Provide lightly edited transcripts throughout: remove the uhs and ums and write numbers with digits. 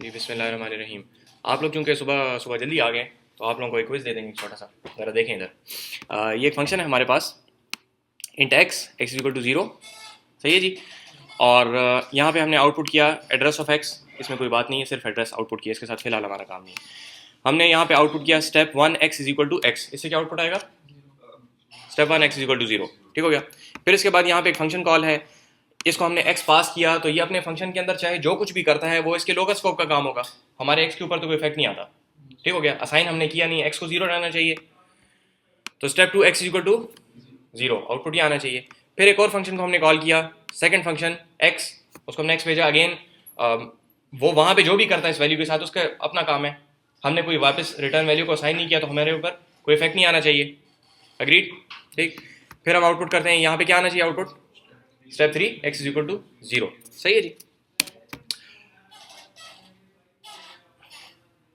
जी बिस्मिल्लाहिर्रहमानिर्रहीम। आप लोग क्योंकि सुबह सुबह जल्दी आ गए तो आप लोगों को एक क्विज़ दे देंगे छोटा सा। ज़रा देखें इधर। ये एक फंक्शन है हमारे पास, int x x equal to zero. सही है जी। और यहाँ पे हमने आउटपुट किया एड्रेस ऑफ एक्स। इसमें कोई बात नहीं है, सिर्फ एड्रेस आउटपुट किया, इसके साथ फिलहाल हमारा काम नहीं है। हमने यहाँ पे आउटपुट किया step one X is equal to X. इससे क्या आउटपुट आएगा? Step one X is equal to zero. ठीक हो गया। फिर इसके बाद यहाँ पे एक फंक्शन कॉल है, इसको हमने x पास किया तो ये अपने फंक्शन के अंदर चाहे जो कुछ भी करता है वो इसके लोकल स्कोप का काम होगा, हमारे x के ऊपर तो कोई इफेक्ट नहीं आता। ठीक हो गया। असाइन हमने किया नहीं, x को जीरो रहना चाहिए, तो step two x equal to zero, output ये आना चाहिए। फिर एक और फंक्शन को हमने कॉल किया, सेकंड फंक्शन x, उसको हमने x भेजा। अगेन वो वहाँ पे जो भी करता है इस वैल्यू के साथ उसका अपना काम है, हमने कोई वापस रिटर्न वैल्यू को असाइन नहीं किया तो हमारे ऊपर कोई इफेक्ट नहीं आना चाहिए। अग्रीड। ठीक। फिर हम आउटपुट करते हैं, यहाँ पे क्या आना चाहिए output? Step three x is equal to zero. सही है जी।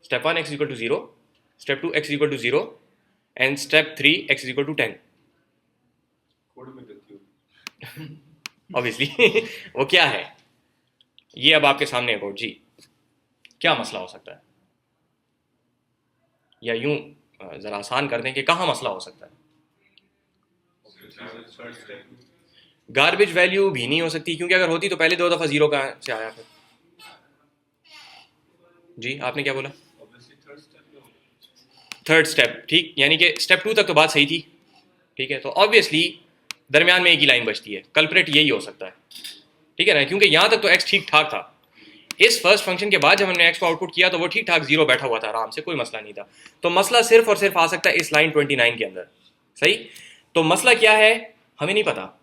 Step one x equal to zero, step two x equal to zero and step three x equal to 10। Obviously वो क्या है ये अब आपके सामने है कोड जी। क्या मसला हो सकता है, या यूं जरा आसान कर दें कि कहाँ मसला हो सकता है? गार्बेज वैल्यू भी नहीं हो सकती, क्योंकि अगर होती तो पहले दो दफा जीरो कहाँ से आया फिर? जी आपने क्या बोला? Third step. ठीक, यानी कि स्टेप टू तक तो बात सही थी। ठीक है, तो ऑब्वियसली दरमियान में एक ही लाइन बचती है, कल्प्रेट यही हो सकता है। ठीक है ना, क्योंकि यहाँ तक तो एक्स ठीक ठाक था। इस फर्स्ट फंक्शन के बाद जब हमने एक्स को आउटपुट किया तो वो ठीक ठाक जीरो बैठा हुआ था, आराम से, कोई मसला नहीं था। तो मसला सिर्फ और सिर्फ आ सकता है इस लाइन 29 के अंदर। सही। तो मसला क्या है हमें नहीं पता,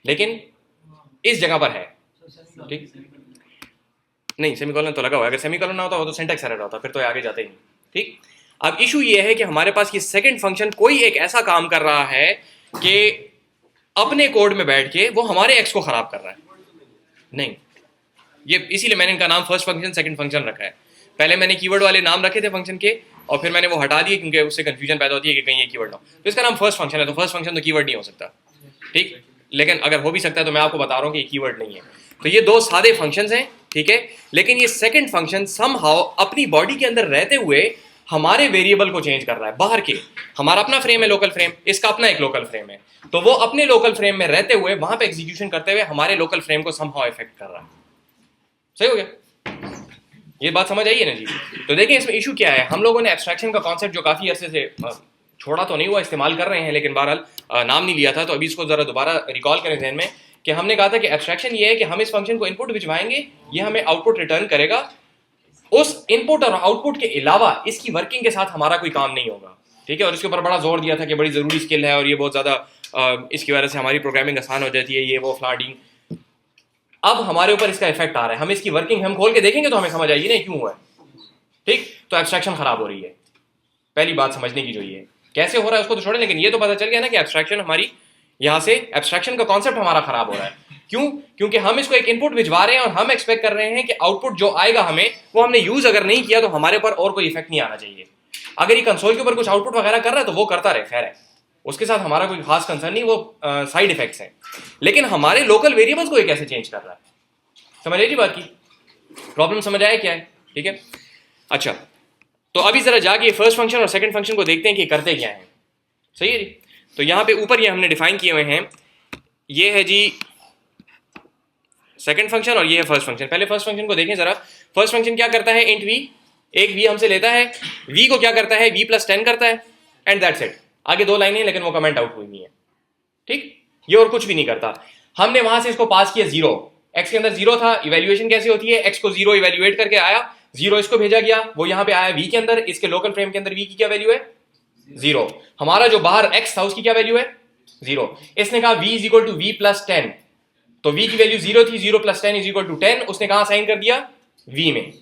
लेकिन इस जगह पर है। ठीक, नहीं सेमीकोलन तो लगा हुआ है, अगर सेमीकोलन ना होता वो तो सिंटैक्स एरर होता, फिर तो आगे जाते ही नहीं। ठीक। अब इशू ये है कि हमारे पास ये सेकंड फंक्शन कोई एक ऐसा काम कर रहा है कि अपने कोड में बैठ के वो हमारे एक्स को खराब कर रहा है। नहीं, ये इसीलिए मैंने इनका नाम फर्स्ट फंक्शन सेकंड फंक्शन रखा है। पहले मैंने कीवर्ड वाले नाम रखे थे फंक्शन के, और फिर मैंने वो हटा दिए क्योंकि उससे कंफ्यूजन पैदा होती है कि कहीं ये कीवर्ड ना हो। तो इसका नाम फर्स्ट फंक्शन है, तो फर्स्ट फंक्शन तो कीवर्ड नहीं हो सकता। ठीक, लेकिन अगर हो भी सकता है तो मैं आपको बता रहा हूँ कि ये कीवर्ड नहीं है। तो ये दो सादे फंक्शंस हैं, ठीक है। लेकिन ये सेकंड फंक्शन समहाउ अपनी बॉडी के अंदर रहते हुए हमारे वेरिएबल को चेंज कर रहा है बाहर के। हमारा अपना फ्रेम है लोकल फ्रेम, इसका अपना एक लोकल फ्रेम है, तो वो अपने लोकल फ्रेम में रहते हुए वहां पे एग्जीक्यूशन करते हुए हमारे लोकल फ्रेम को समहाउ इफेक्ट कर रहा है। सही हो गया? ये बात समझ आई है ना जी? तो देखिए इसमें इशू क्या है। हम लोगों ने एब्स्ट्रैक्शन का कॉन्सेप्ट जो काफी अरसे से छोड़ा तो नहीं हुआ, इस्तेमाल कर रहे हैं, लेकिन बहरहाल नाम नहीं लिया था, तो अभी इसको जरा दोबारा रिकॉल करें ध्यान में कि हमने कहा था कि एब्स्ट्रैक्शन ये है कि हम इस फंक्शन को इनपुट भिजवाएंगे, ये हमें आउटपुट रिटर्न करेगा। उस इनपुट और आउटपुट के अलावा इसकी वर्किंग के साथ हमारा कोई काम नहीं होगा। ठीक है, और इसके ऊपर बड़ा जोर दिया था कि बड़ी जरूरी स्किल है और ये बहुत ज्यादा इसकी वजह से हमारी प्रोग्रामिंग आसान हो जाती है, ये वो फ्लाडिंग। अब हमारे ऊपर इसका इफेक्ट आ रहा है, हम इसकी वर्किंग हम खोल के देखेंगे तो हमें समझ आएगी नहीं क्यों हुआ है। ठीक, तो एब्स्ट्रैक्शन खराब हो रही है, पहली बात समझने की जो ये कैसे हो रहा है उसको तो छोड़े, लेकिन ये तो पता चल गया ना कि एब्स्ट्रैक्शन हमारी यहाँ से एब्स्ट्रैक्शन का कॉन्सेप्ट हमारा खराब हो रहा है। क्यों? क्योंकि हम इसको एक इनपुट भिजवा रहे हैं और हम एक्सपेक्ट कर रहे हैं कि आउटपुट जो आएगा हमें वो हमने यूज अगर नहीं किया तो हमारे ऊपर और कोई इफेक्ट नहीं आना चाहिए। अगर ये कंसोल के ऊपर कुछ आउटपुट वगैरह कर रहा है तो वो करता रहे, खैर है, उसके साथ हमारा कोई खास कंसर्न नहीं, वो साइड इफेक्ट्स हैं। लेकिन हमारे लोकल वेरिएबल्स को ये कैसे चेंज कर रहा है? समझ आइए बात की प्रॉब्लम, समझ आया क्या है? ठीक है, अच्छा तो अभी जरा जाके फर्स्ट फंक्शन और सेकंड फंक्शन को देखते हैं कि करते क्या है। सही है जी। तो यहाँ पे ऊपर ये हमने डिफाइन किए हुए हैं, ये है जी सेकंड फंक्शन और ये है फर्स्ट फंक्शन। पहले फर्स्ट फंक्शन को देखें जरा। फर्स्ट फंक्शन क्या करता है? इंट वी, एक वी हमसे लेता है, वी को क्या करता है? वी प्लस 10 करता है, एंड दैट्स इट। आगे दो लाइनें लेकिन वो कमेंट आउट हुई नहीं है। ठीक, ये और कुछ भी नहीं करता। हमने वहां से इसको पास किया जीरो, एक्स के अंदर जीरो था। इवेल्युएशन कैसे होती है? एक्स को जीरो इवेल्युएट करके आया, जीरो इसको भेजा गया, वो यहाँ पे आया वी के अंदर, इसके लोकल फ्रेम के अंदर वी की क्या वैल्यू है? जीरो। हमारा जो बाहर एक्स था उसकी क्या वैल्यू है? जीरो। इसने कहा v is equal to V plus 10, तो v की वैल्यू जीरो थी, zero plus 10 is equal to 10। उसने कहा साइन कर दिया v में,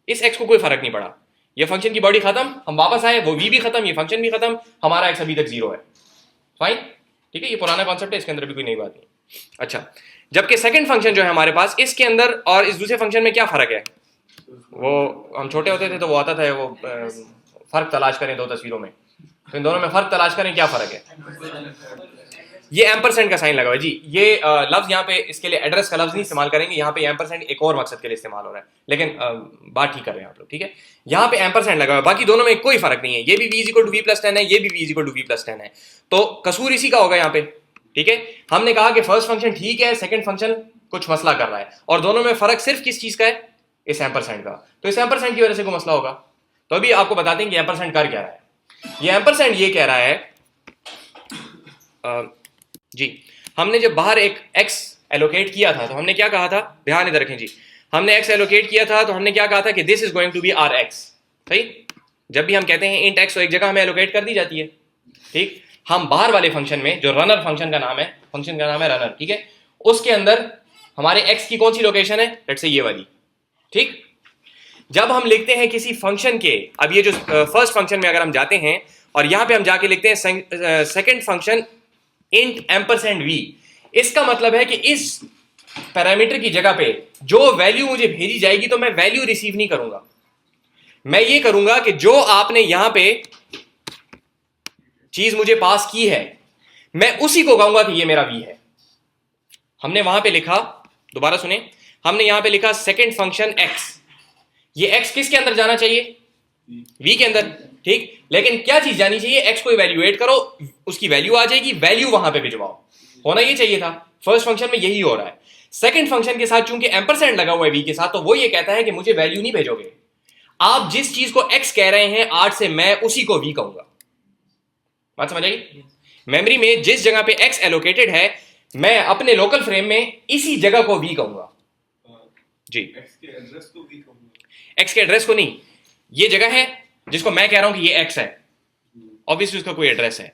इस x को कोई फर्क नहीं पड़ा। ये फंक्शन की बॉडी खत्म, हम वापस आए, वो v भी खत्म, ये फंक्शन भी खत्म, हमारा x अभी तक जीरो है। फाइन, ठीक है, ये पुराना कॉन्सेप्ट है, इसके अंदर भी कोई नई बात नहीं। अच्छा, जबकि सेकंड फंक्शन जो है हमारे पास, इसके अंदर और इस दूसरे फंक्शन में क्या फर्क है? वो हम छोटे होते थे तो वो आता था, वो फर्क तलाश करें दो तस्वीरों में, तो इन दोनों में फर्क तलाश करें, क्या फर्क है? ये एम्परसेंड का साइन लगा हुआ है जी। ये लफ्ज यहाँ पे इसके लिए एड्रेस का लफ्ज नहीं इस्तेमाल करेंगे, यहाँ पे एम्परसेंड एक और मकसद के लिए इस्तेमाल हो रहा है, लेकिन बात ठीक कर रहे हैं आप लोग, ठीक है। यहाँ पे एम्परसेंड लगा हुआ है, बाकी दोनों में कोई फर्क नहीं है, ये भी v equal to v plus 10 है, ये भी v equal to v plus 10 है, तो कसूर इसी का होगा यहाँ पे, ठीक है। हमने कहा कि फर्स्ट फंक्शन ठीक है, सेकंड फंक्शन कुछ मसला कर रहा है, और दोनों में फर्क सिर्फ किस चीज का है, इस एम्परसेंड का। तो इस एम्परसेंड की वजह से कोई मसला होगा। तो अभी आपको बताते हैं कि एम्परसेंड कर क्या रहा है। ये एम्परसेंड ये कह रहा है जी, हमने जब बाहर एक x एलोकेट किया था तो हमने क्या कहा था, ध्यान इधर रखें जी, हमने x एलोकेट किया था तो हमने क्या कहा था कि this is going to be R x, सही। जब भी हम कहते हैं इंट x तो एक जगह हमें एलोकेट कर दी जाती है, ठीक। हम बाहर वाले फंक्शन में, जो रनर फंक्शन का नाम है रनर, ठीक है, उसके अंदर हमारे x की कौन सी लोकेशन है, लेट्स से ये वाली, ठीक। जब हम लिखते हैं किसी फंक्शन के, अब ये जो फर्स्ट फंक्शन में अगर हम जाते हैं और यहां पे हम जाके लिखते हैं second function int ampersand v, इसका मतलब है कि इस पैरामीटर की जगह पे जो वैल्यू मुझे भेजी जाएगी तो मैं वैल्यू रिसीव नहीं करूंगा, मैं ये करूंगा कि जो आपने यहां पे चीज मुझे पास की है मैं उसी को कहूंगा कि ये मेरा v है। हमने वहां पे लिखा, दोबारा सुने, हमने यहां पे लिखा सेकंड फंक्शन x, ये x किसके अंदर जाना चाहिए, v के अंदर, ठीक। लेकिन क्या चीज जानी चाहिए, x को इवैल्यूएट करो, उसकी वैल्यू आ जाएगी, वैल्यू वहां पे भिजवाओ, होना ये चाहिए था। फर्स्ट फंक्शन में यही हो रहा है। सेकंड फंक्शन के साथ चूंकि एम्परसेंड लगा हुआ है v के साथ, तो वो ये कहता है कि मुझे वैल्यू नहीं भेजोगे, आप जिस चीज को x कह रहे हैं आज से मैं उसी को v कहूंगा। बात समझ आई। मेमोरी में जिस जगह पे x एलोकेटेड है मैं अपने लोकल फ्रेम में इसी जगह को v कहूंगा जी। x के एड्रेस को नहीं, ये जगह है जिसको मैं कह रहा हूं कि ये x है, ऑब्वियसली उसका कोई एड्रेस है,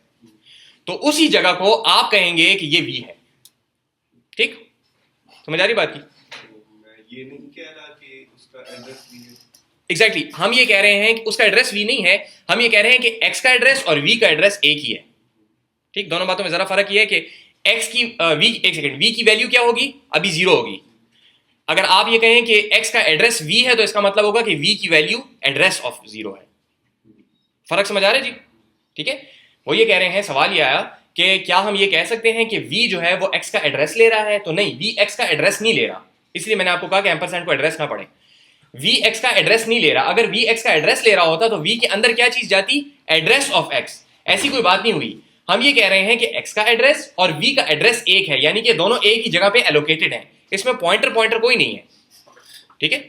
तो उसी जगह को आप कहेंगे कि ये v है, ठीक। समझ आ रही बात की। मैं ये नहीं कह रहा कि उसका एड्रेस v है। एग्जैक्टली हम ये कह रहे हैं कि उसका एड्रेस v नहीं है, हम ये कह रहे हैं कि x का एड्रेस और v का एड्रेस एक ही है, ठीक। दोनों बातों में जरा फर्क ये है कि x की एक सेकंड, v की वैल्यू क्या होगी, अभी 0 होगी। अगर आप ये कहें कि x का एड्रेस v है तो इसका मतलब होगा कि v की वैल्यू एड्रेस ऑफ 0 है। फर्क समझ आ रहा है जी, ठीक है। वो ये कह रहे हैं, सवाल ये आया कि क्या हम ये कह सकते हैं कि v जो है वो x का एड्रेस ले रहा है, तो नहीं, v x का एड्रेस नहीं ले रहा, इसलिए मैंने आपको कहा कि एम्परसेंड को एड्रेस ना पढ़े। v x का एड्रेस नहीं ले रहा, अगर v x का एड्रेस ले रहा होता तो v के अंदर क्या चीज जाती, एड्रेस ऑफ x, ऐसी कोई बात नहीं हुई। हम ये कह रहे हैं कि x का एड्रेस और v का एड्रेस एक है, यानी कि दोनों एक ही जगह पे एलोकेटेड हैं, इसमें पॉइंटर कोई नहीं है, ठीक है।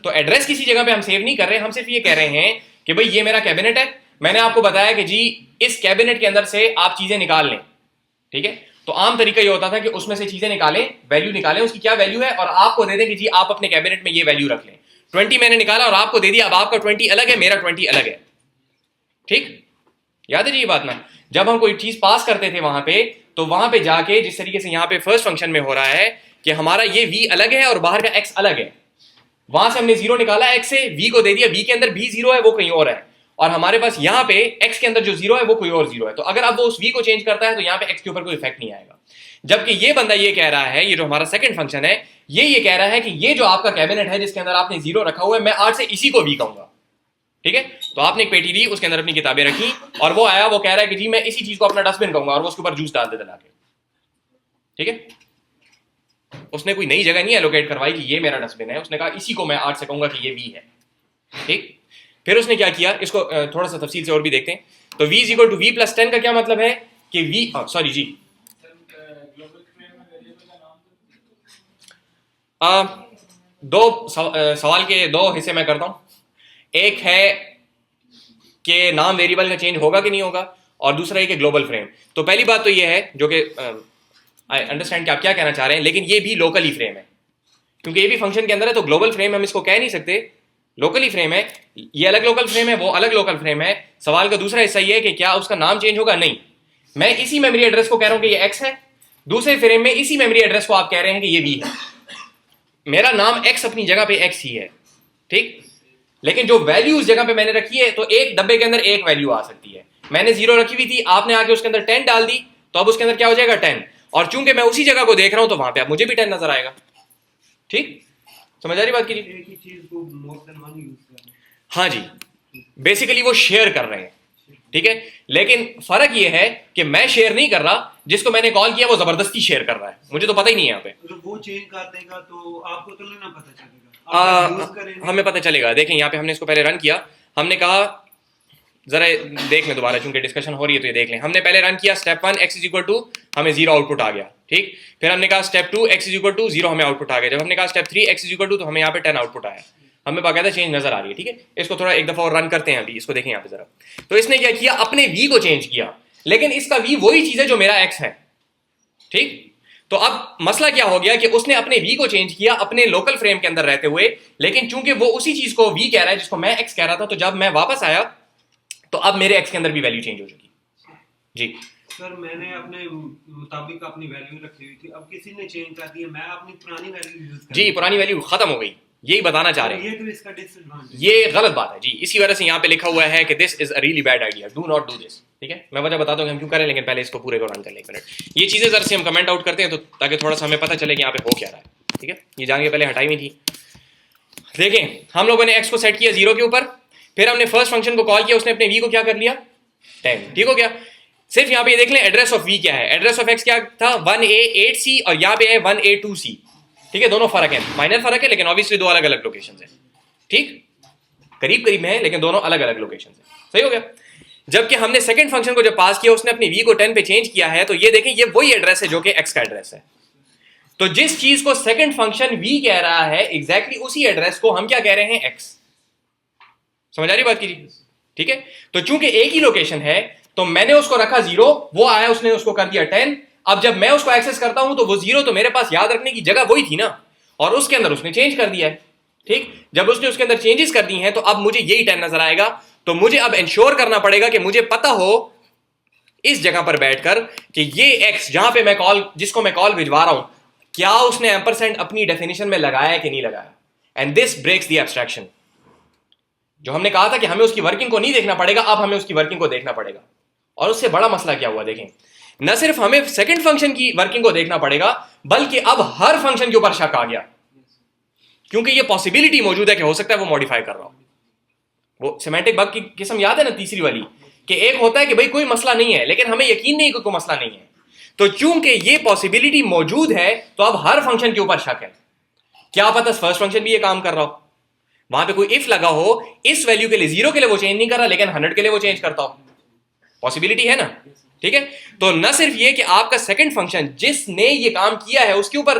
तो एड्रेस किसी जगह पे हम सेव नहीं कर रहे, हम सिर्फ ये कह रहे हैं कि भाई ये मेरा कैबिनेट है, मैंने आपको बताया कि जी इस कैबिनेट के अंदर से आप चीजें निकाल लें, ठीक है। तो आम तरीका ये होता था कि उसमें से चीजें निकालें, वैल्यू निकालें, उसकी क्या वैल्यू है, और आपको दे दें कि जी आप अपने कैबिनेट में ये वैल्यू रख लें। 20 मैंने निकाला और आपको दे दिया, अब आपका 20 अलग है, मेरा 20 अलग है, ठीक। याद है जी ये बात ना, जब हम कोई चीज पास करते थे वहां पे, तो वहां पे जाके जिस तरीके से यहाँ पे फर्स्ट फंक्शन में हो रहा है कि हमारा ये v अलग है और बाहर का x अलग है, वहां से हमने 0 निकाला x से, v को दे दिया, v के अंदर भी 0 है, वो कहीं और है, और हमारे पास यहाँ पे x के अंदर जो 0 है वो कोई और 0 है। तो अगर अब वो उस v को चेंज करता है तो यहाँ पे x के ऊपर कोई इफेक्ट नहीं आएगा। जबकि ये बंदा ये कह रहा है, ये जो हमारा सेकंड फंक्शन है, ये कह रहा है कि ये जो आपका कैबिनेट है जिसके अंदर आपने 0 रखा हुआ है, मैं आज से इसी को v कहूंगा, ठीक है। तो आपने एक पेटी ली, उसके अंदर अपनी किताबें रखी, और वो आया, वो कह रहा है कि जी मैं इसी चीज को अपना डस्टबिन कहूंगा, और वो उसके ऊपर जूस डाल देता लाके, ठीक है। उसने कोई नई जगह नहीं एलोकेट करवाई कि ये मेरा डस्टबिन है, उसने कहा इसी को मैं आज से कहूंगा कि ये v है, ठीक। फिर उसने क्या किया, इसको थोड़ा सा तफसील से और भी देखते हैं। तो v equal to v plus 10 का क्या मतलब है कि v, सॉरी जी, सवाल के दो हिस्से मैं करता हूं। एक है कि नाम वेरिएबल का चेंज होगा कि नहीं होगा, और दूसरा है कि ग्लोबल फ्रेम। तो पहली बात तो ये है, जो कि आई अंडरस्टैंड कि आप क्या कहना चाह रहे हैं, लेकिन ये भी लोकल ही फ्रेम है, क्योंकि ये भी फंक्शन के अंदर है, तो ग्लोबल फ्रेम हम इसको कह नहीं सकते, लोकल ही फ्रेम है। ये अलग लोकल फ्रेम है, वो अलग लोकल फ्रेम है। सवाल का दूसरा हिस्सा ये है कि क्या उसका नाम चेंज होगा, नहीं, मैं इसी मेमोरी एड्रेस को कह रहा हूं कि ये x है, दूसरे फ्रेम में इसी मेमोरी एड्रेस को आप कह रहे हैं कि ये v है। मेरा नाम x अपनी जगह पे x ही है, ठीक, लेकिन जो वैल्यू उस जगह पे मैंने रखी है, तो एक डब्बे के अंदर एक वैल्यू आ सकती है। मैंने 0 रखी हुई थी, आपने आके उसके अंदर 10 डाल दी, तो अब उसके अंदर क्या हो जाएगा, 10, और चूंकि मैं उसी जगह को देख रहा हूं तो वहां पे अब मुझे भी 10 नजर आएगा, ठीक। समझ आ रही बात की? एक ही चीज को मोर देन वन यूज कर रहे हैं। हाँ जी, बेसिकली वो शेयर कर रहे हैं, ठीक है, लेकिन फर्क ये है कि मैं शेयर नहीं कर रहा, जिसको मैंने कॉल किया वो जबरदस्ती शेयर कर रहा है, मुझे तो पता ही नहीं है यहाँ पे। तो वो चेंज कर देगा तो आपको तो नहीं ना पता चलेगा, आप यूज करेंगे हमें पता चलेगा। देखें यहाँ पे हमने इसको पहले रन किया, हमने कहा जरा देख लें दोबारा, चूंकि डिस्कशन हो रही है तो ये देख लें। हमने पहले रन किया step 1 x is equal to, हमें 0 आउटपुट आ गया, ठीक। फिर हमने कहा step 2 x is equal to 0, हमें आउटपुट आ गया। जब हमने कहा step 3 x is equal to, तो हमें यहाँ पे 10 आउटपुट आया, हमें बाकायदा चेंज नजर आ रही है, ठीक है। इसको थोड़ा एक दफा और रन करते हैं अभी, इसको देखें यहाँ पे जरा। तो इसने क्या किया, अपने v को चेंज किया, लेकिन इसका v वही चीज है जो मेरा x है, ठीक। तो अब मसला क्या हो गया कि उसने अपने v को चेंज किया अपने लोकल फ्रेम के अंदर रहते हुए, लेकिन चूंकि वो उसी चीज को v कह रहा है जिसको मैं x कह रहा था, तो जब मैं वापस आया तो अब मेरे x के अंदर भी वैल्यू चेंज हो चुकी जी। सर मैंने अपने मुताबिक अपनी वैल्यू रखी हुई थी, अब किसी ने चेंज कर दिया, मैं अपनी पुरानी वैल्यू यूज कर जी, पुरानी वैल्यू खत्म हो गई, यही बताना चाह रहे हैं। ये तो इसका डिसएडवांटेज, ये गलत बात है जी, इसी वजह से यहाँ पे लिखा हुआ है कि this is a really bad idea, do not do this, ठीक है। मैं वजह बताता हूँ हम क्यों करें, लेकिन पहले इसको पूरे को रन कर लें एक मिनट। ये चीजें जरा से हम कमेंट आउट करते हैं तो ताकि थोड़ा सा हमें पता चले कि यहाँ पे हो क्या रहा है, ठीक है। ये जान के पहले हटाई हुई थी। देखें हम लोगों ने x को सेट किया 0 के ऊपर, फिर हमने फर्स्ट फंक्शन को कॉल किया, उसने अपने v को क्या कर लिया 10, ठीक हो गया। सिर्फ यहाँ पे ये देख लें एड्रेस ऑफ v क्या है, एड्रेस ऑफ x क्या था 1A8C और यहाँ पे है 1A2C, ठीक है। दोनों फर्क है, माइनर फर्क है, लेकिन ऑब्वियसली दो अलग अलग लोकेशन है, ठीक, करीब करीब में है लेकिन दोनों अलग अलग लोकेशन है, सही हो गया। जबकि हमने सेकंड फंक्शन को जब पास किया, उसने अपनी v को 10 पे चेंज किया है, तो ये देखें ये वही एड्रेस है जो कि x का एड्रेस है। तो जिस चीज को सेकंड फंक्शन v कह रहा है, एग्जैक्टली उसी एड्रेस को हम क्या कह रहे हैं x। समझ आ रही बात की, ठीक है। तो चूंकि एक ही लोकेशन है, तो मैंने उसको रखा 0, वो आया उसने उसको कर दिया 10। अब जब मैं उसको एक्सेस करता हूं तो वो 0 तो मेरे पास याद रखने की जगह वही थी ना, और उसके अंदर उसने चेंज कर दिया है, ठीक। जब उसने उसके अंदर चेंजेस कर दी हैं, तो अब मुझे यही 10 नजर आएगा। तो मुझे अब इंश्योर करना पड़ेगा कि मुझे पता हो इस जगह पर बैठकर कि ये x जहां पे मैं कॉल, जिसको मैं कॉल भिजवा रहा हूं, क्या उसने एम्परसेंड अपनी डेफिनेशन में लगाया है कि नहीं लगाया। And this breaks the abstraction. जो हमने कहा था कि हमें उसकी वर्किंग को नहीं देखना पड़ेगा, अब हमें उसकी वर्किंग को देखना पड़ेगा। और उससे बड़ा मसला क्या हुआ देखें, न सिर्फ हमें सेकंड फंक्शन की वर्किंग को देखना पड़ेगा, बल्कि अब हर फंक्शन के ऊपर शक आ गया, क्योंकि ये पॉसिबिलिटी मौजूद है कि हो सकता है वो मॉडिफाई कर रहा हो। वो सेमेंटिक बग की किस्म याद है ना, तीसरी वाली, कि एक होता है कि भाई कोई मसला नहीं है, लेकिन हमें यकीन नहीं कि कोई मसला नहीं है। तो चूंकि ये पॉसिबिलिटी मौजूद है, तो अब हर फंक्शन के ऊपर शक है। क्या पता फर्स्ट फंक्शन भी ये काम कर रहा हो, वहां पे कोई इफ लगा हो, इस वैल्यू के लिए 0 के लिए वो चेंज नहीं कर रहा, लेकिन 100 के लिए वो चेंज करता हो, पॉसिबिलिटी है ना, ठीक है। तो न सिर्फ ये कि आपका सेकंड फंक्शन जिसने ये काम किया है उसके ऊपर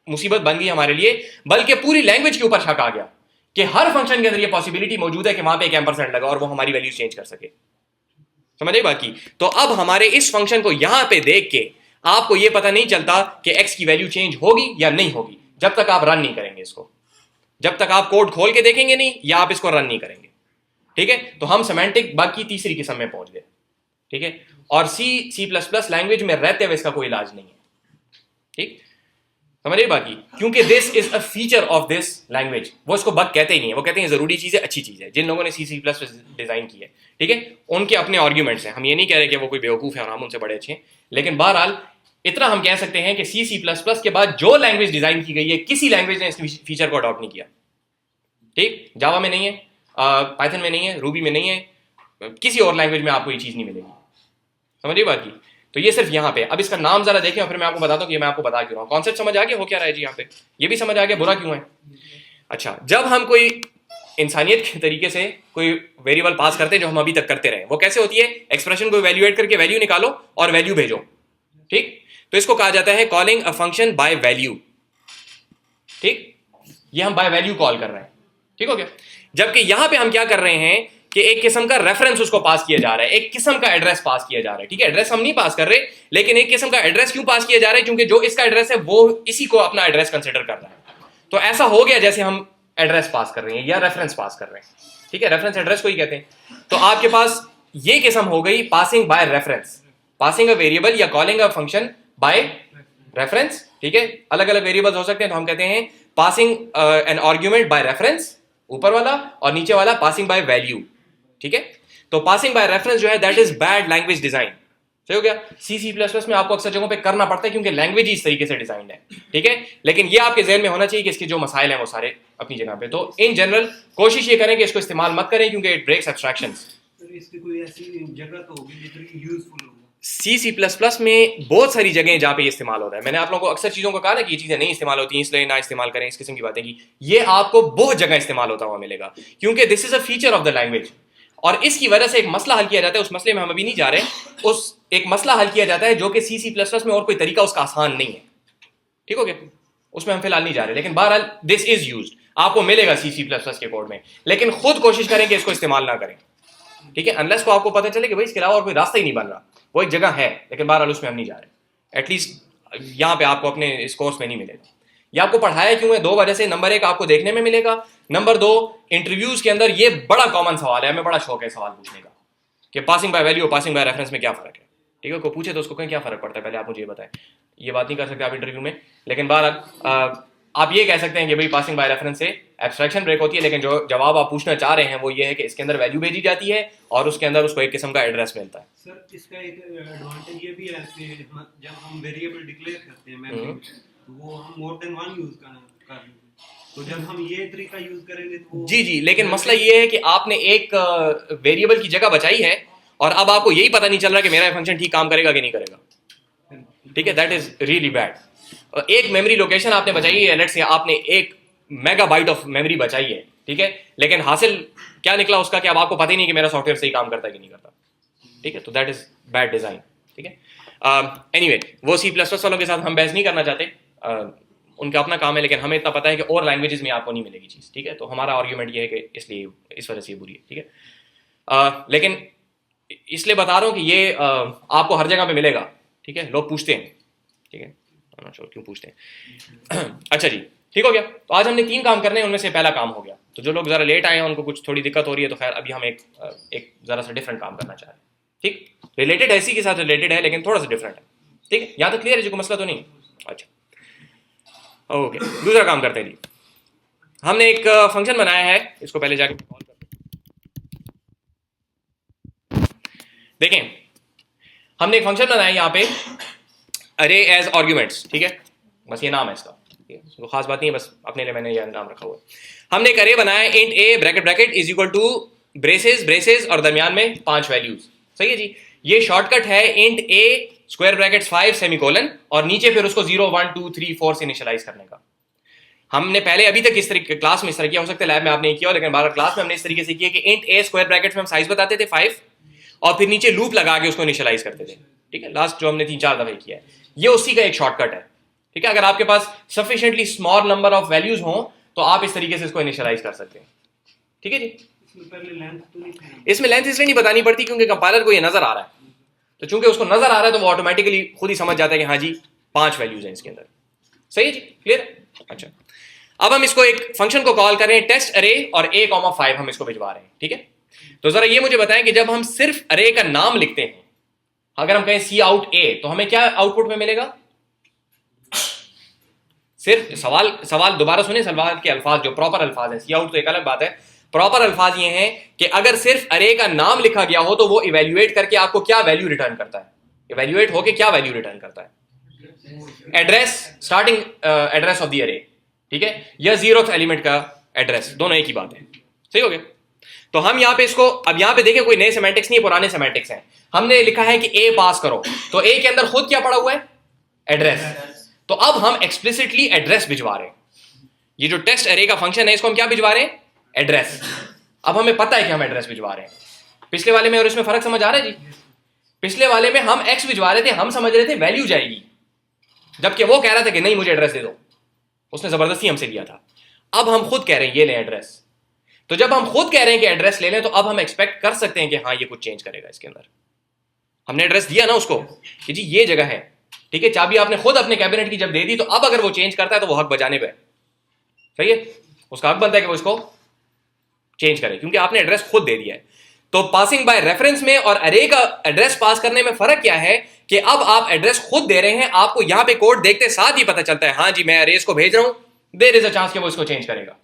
मुसीबत बन गई हमारे लिए, बल्कि पूरी लैंग्वेज के ऊपर शक आ गया कि हर फंक्शन के अंदर ये पॉसिबिलिटी मौजूद है कि वहां पे एक एम्परसेंड लगा और वो हमारी वैल्यू चेंज कर सके। समझ आई बात की। तो अब हमारे इस फंक्शन को यहां पे देख के आपको ये पता नहीं चलता कि x की वैल्यू चेंज होगी या नहीं होगी, जब तक आप रन नहीं करेंगे इसको, जब तक आप कोड खोल के देखेंगे नहीं या आप इसको रन नहीं करेंगे, ठीक है। तो हम सेमेंटिक बग की तीसरी किस्म में पहुंच गए, ठीक है। और C++ लैंग्वेज में रहते हुए इसका कोई इलाज नहीं है, ठीक, समझिए बाकी। क्योंकि this is a feature of this language, वो इसको बग कहते ही नहीं है, वो कहते हैं जरूरी चीज है, अच्छी चीज है। जिन लोगों ने C++ डिजाइन की है, ठीक है, उनके अपने आर्ग्यूमेंट्स हैं, हम ये नहीं कह रहे कि वो कोई बेवकूफ है और हम उनसे बड़े अच्छे हैं, लेकिन बहरहाल इतना हम कह सकते हैं कि C++ के बाद जो लैंग्वेज डिजाइन की गई है, किसी लैंग्वेज ने इस फीचर को अडॉप्ट नहीं किया, ठीक। जावा में नहीं है, पाइथन में नहीं है, रूबी में नहीं है, किसी और लैंग्वेज में आपको ये चीज नहीं मिलेगी। समझिए बात की। तो ये सिर्फ यहाँ पे, अब इसका नाम जरा देखें और फिर मैं आपको बताता हूँ कि मैं आपको बता क्यों रहा हूँ। कॉन्सेप्ट समझ आ गया, हो क्या रहा है जी यहाँ पे, ये भी समझ आ गया बुरा क्यों है। अच्छा, जब हम कोई इंसानियत के तरीके से कोई वेरिएबल पास करते हैं जो हम अभी तक करते रहे, वो कैसे होती है, एक्सप्रेशन को इवैल्यूएट करके वैल्यू निकालो और वैल्यू भेजो, ठीक। तो इसको कहा जाता है calling a function by value, ठीक। ये हम बाय वैल्यू कॉल कर रहे हैं, ठीक हो गया। जबकि यहां पे हम क्या कर रहे हैं कि एक किस्म का रेफरेंस उसको पास किया जा रहा है, एक किस्म का एड्रेस पास किया जा रहा है, ठीक है। एड्रेस हम नहीं पास कर रहे, लेकिन एक किस्म का एड्रेस क्यों पास किया जा रहा है, क्योंकि जो इसका एड्रेस है वो इसी को अपना एड्रेस कंसिडर कर रहा है। तो ऐसा हो गया जैसे हम एड्रेस पास कर रहे हैं या रेफरेंस पास कर रहे हैं, ठीक है। रेफरेंस एड्रेस को ही कहते हैं। तो आपके पास ये किस्म हो गई passing by reference, passing a variable या calling a function by reference, ठीक है। अलग अलग वेरिएबल्स हो सकते हैं, तो हम कहते हैं passing an argument by reference ऊपर वाला, और नीचे वाला पासिंग बाय वैल्यू, ठीक है। तो पासिंग बाय रेफरेंस जो है that is bad language design, सही हो गया। C++ में आपको अक्सर जगहों पे करना पड़ता है क्योंकि लैंग्वेज ही इस तरीके से डिजाइंड है, ठीक है। लेकिन ये आपके ज़हन में होना चाहिए कि इसके जो मसाइल हैं वो सारे अपनी जगह पे। तो इन जनरल कोशिश ये करें कि इसको इस्तेमाल मत करें क्योंकि इट ब्रेक्स एब्स्ट्रैक्शंस, सर इसकी कोई ऐसी जगह तो होगी जितनी यूजफुल होगा। C++ में बहुत सारी जगह जहाँ पे ये इस्तेमाल होता है। मैंने आप लोगों को अक्सर चीज़ों को कहा ना कि ये चीज़ें नहीं इस्तेमाल होती हैं इसलिए ना इस्तेमाल करें, इस किस्म की बातें की। ये आपको बहुत जगह इस्तेमाल होता हुआ मिलेगा क्योंकि this is a feature of the language, और इसकी वजह से एक मसला हल किया जाता है। उस मसले में हम अभी नहीं जा रहे। उस एक मसला हल किया जाता है जो कि C++ में और कोई तरीका उसका आसान नहीं है। ठीक हो गया, उसमें हम फिलहाल नहीं जा रहे, लेकिन बहरहाल दिस इज यूज्ड, आपको मिलेगा C++ के कोड में, लेकिन खुद कोशिश करें कि इसको इस्तेमाल ना करें। ठीक है, अनलेस को आपको पता चले कि भाई इसके अलावा और कोई रास्ता ही नहीं बन रहा। वो एक जगह है लेकिन बहरहाल उसमें हम नहीं जा रहे, एटलीस्ट यहाँ पे आपको अपने इस कोर्स में नहीं मिलेगा। ये आपको पढ़ाया क्यों है? दो वजह से। नंबर एक, आपको देखने में मिलेगा। नंबर दो, इंटरव्यूज के अंदर ये बड़ा कॉमन सवाल है, हमें बड़ा शौक है सवाल पूछने का कि पासिंग बाय वैल्यू और पासिंग बाय रेफरेंस में क्या फर्क है। ठीक है, कोई पूछे तो उसको कहें क्या फर्क पड़ता है, पहले आप मुझे ये बताएं। ये बात नहीं कर सकते आप इंटरव्यू में, लेकिन बहरहाल आप ये कह सकते हैं कि भाई पासिंग बाय रेफरेंस से एब्स्ट्रैक्शन ब्रेक होती है, लेकिन जो जवाब आप पूछना चाह रहे हैं वो ये है कि इसके अंदर वैल्यू भेजी जाती है और उसके अंदर उसको एक किस्म का एड्रेस मिलता है। सर इसका एक एडवांटेज ये भी है कि जब हम वेरिएबल डिक्लेयर करते हैं मेमोरी में, तो वो हम मोर देन वन यूज कर लेते हैं। तो जब हम ये तरीका यूज करेंगे तो जी जी, लेकिन मसला ये है कि आपने एक वेरिएबल की जगह बचाई है और अब आपको यही पता नहीं चल रहा कि मेरा फंक्शन ठीक काम करेगा कि नहीं करेगा। ठीक है, दैट इज रियली बैड। एक मेमोरी लोकेशन आपने बचाई है, लेट्स से आपने 1 मेगाबाइट ऑफ मेमोरी बचाई है, ठीक है, लेकिन हासिल क्या निकला उसका कि अब आपको पता ही नहीं कि मेरा सॉफ्टवेयर सही काम करता है कि नहीं करता। ठीक है, तो दैट इज बैड डिजाइन। ठीक है, एनीवे वो C++ वालों के साथ हम बहस नहीं करना चाहते, उनका अपना काम है, लेकिन हमें इतना पता है कि और लैंग्वेजेस में आपको नहीं मिलेगी चीज़। ठीक है, तो हमारा आर्ग्यूमेंट ये है कि इसलिए इस वजह से ये बुरी है। ठीक है, लेकिन इसलिए बता रहा हूँ कि ये आपको हर जगह पे मिलेगा। ठीक है, लोग पूछते हैं। ठीक है, क्यों पूछते हैं। अच्छा जी, ठीक हो गया। तो आज हमने 3 काम करने हैं, उनमें से पहला काम हो गया। तो जो लोग ज़रा लेट आए हैं उनको कुछ थोड़ी दिक्कत हो रही है, तो खैर अभी हम एक ज़रा सा डिफरेंट काम करना चाह रहे हैं। ठीक, रिलेटेड है, इसी के साथ रिलेटेड है लेकिन थोड़ा सा डिफरेंट है। ठीक है, यहाँ तक क्लियर है जी, कोई मसला तो नहीं। अच्छा ओके, दूसरा काम करते हैं जी। हमने एक फंक्शन बनाया है, इसको पहले जाके कॉल करते हैं। देखें, हमने एक फंक्शन बनाया है यहाँ पे, अरे एज आर्ग्यूमेंट्स। ठीक है, बस ये नाम है इसका, तो खास बात नहीं है, बस अपने लिए मैंने ये नाम रखा हुआ है। हमने एक अरे बनाया है, int A bracket bracket is equal to braces braces और दरमियान में 5 वैल्यूज। सही है जी, ये शॉर्टकट है इंट ए स्क्वायर ब्रैकेट्स 5 सेमीकोलन और नीचे फिर उसको 0 1 2 3 4 से इनिशियलाइज करने का। हमने पहले अभी तक इस तरीके क्लास में इस तरह किया, हो सकता है लैब में आपने किया हो, लेकिन 12 क्लास में हमने इस तरीके से किया कि इंट ए स्क्वायर ब्रैकेट्स में हम साइज बताते थे 5 और फिर नीचे लूप लगा के उसको इनिशियलाइज करते थे। ठीक है, लास्ट जो हमने 3-4 दफे किया है, ये उसी का एक शॉर्टकट है। ठीक है, अगर आपके पास sufficiently small number of values हो तो आप इस तरीके से इसको इनिशियलाइज कर सकते हैं। ठीक है जी, इसमें लेंथ इसलिए नहीं बतानी पड़ती क्योंकि कंपाइलर को ये नजर आ रहा है, तो चूंकि उसको नजर आ रहा है तो वो ऑटोमेटिकली खुद ही समझ जाता है कि हाँ जी 5 वैल्यूज हैं इसके अंदर। सही है जी, क्लियर। अच्छा, अब हम इसको एक फंक्शन को कॉल कर रहे हैं टेस्ट अरे और a,5 हम इसको भिजवा रहे हैं। ठीक है, तो जरा ये मुझे बताएं कि जब हम सिर्फ अरे का नाम लिखते हैं, अगर हम कहें सी आउट ए, तो हमें क्या आउटपुट में मिलेगा? सिर्फ सवाल दोबारा सुने, सवाल के अल्फाज जो प्रॉपर अल्फाज हैं, सी आउट तो एक अलग बात है, प्रॉपर अल्फाज ये हैं कि अगर सिर्फ अरे का नाम लिखा गया हो तो वो इवेल्युएट करके आपको क्या वैल्यू रिटर्न करता है? इवेल्युएट होके क्या वैल्यू रिटर्न करता है? Address, starting address of the अरे। ठीक है, या 0th एलिमेंट का एड्रेस, दोनों एक ही बात है। सही हो गया। तो हम यहाँ पे इसको, अब यहाँ पे देखें कोई नए सेमेंटिक्स नहीं है, पुराने सेमेंटिक्स हैं। हमने लिखा है कि ए पास करो, तो ए के अंदर खुद क्या पड़ा हुआ है? एड्रेस। तो अब हम एक्सप्लिसिटली एड्रेस भिजवा रहे हैं। ये जो टेस्ट अरे का फंक्शन है इसको हम क्या भिजवा रहे हैं? एड्रेस। अब हमें पता है कि हम एड्रेस भिजवा रहे हैं। पिछले वाले में और इसमें फर्क समझ आ रहा है जी? पिछले वाले में हम एक्स भिजवा रहे थे, हम समझ रहे थे वैल्यू जाएगी, जबकि वो कह रहा था कि नहीं मुझे एड्रेस दे दो, उसने जबरदस्ती हमसे लिया था। अब हम खुद कह रहे हैं ये लें एड्रेस। तो जब हम खुद कह रहे हैं कि एड्रेस ले लें तो अब हम एक्सपेक्ट कर सकते हैं कि हाँ ये कुछ चेंज करेगा इसके अंदर। हमने एड्रेस दिया ना उसको कि जी ये जगह है, ठीक है, चाबी आपने खुद अपने कैबिनेट की जब दे दी, तो अब अगर वो चेंज करता है तो वो हक बजाने पे। सही है, उसका हक बनता है कि वो इसको चेंज करे क्योंकि आपने एड्रेस खुद दे दिया है। तो पासिंग बाय रेफरेंस में और अरे का एड्रेस पास करने में फर्क क्या है कि अब आप एड्रेस खुद दे रहे हैं, आपको यहां पे कोड देखते साथ ही पता चलता है हाँ जी मैं अरेस को भेज रहा हूं, देयर इज अ चांस कि वो इसको चेंज करेगा।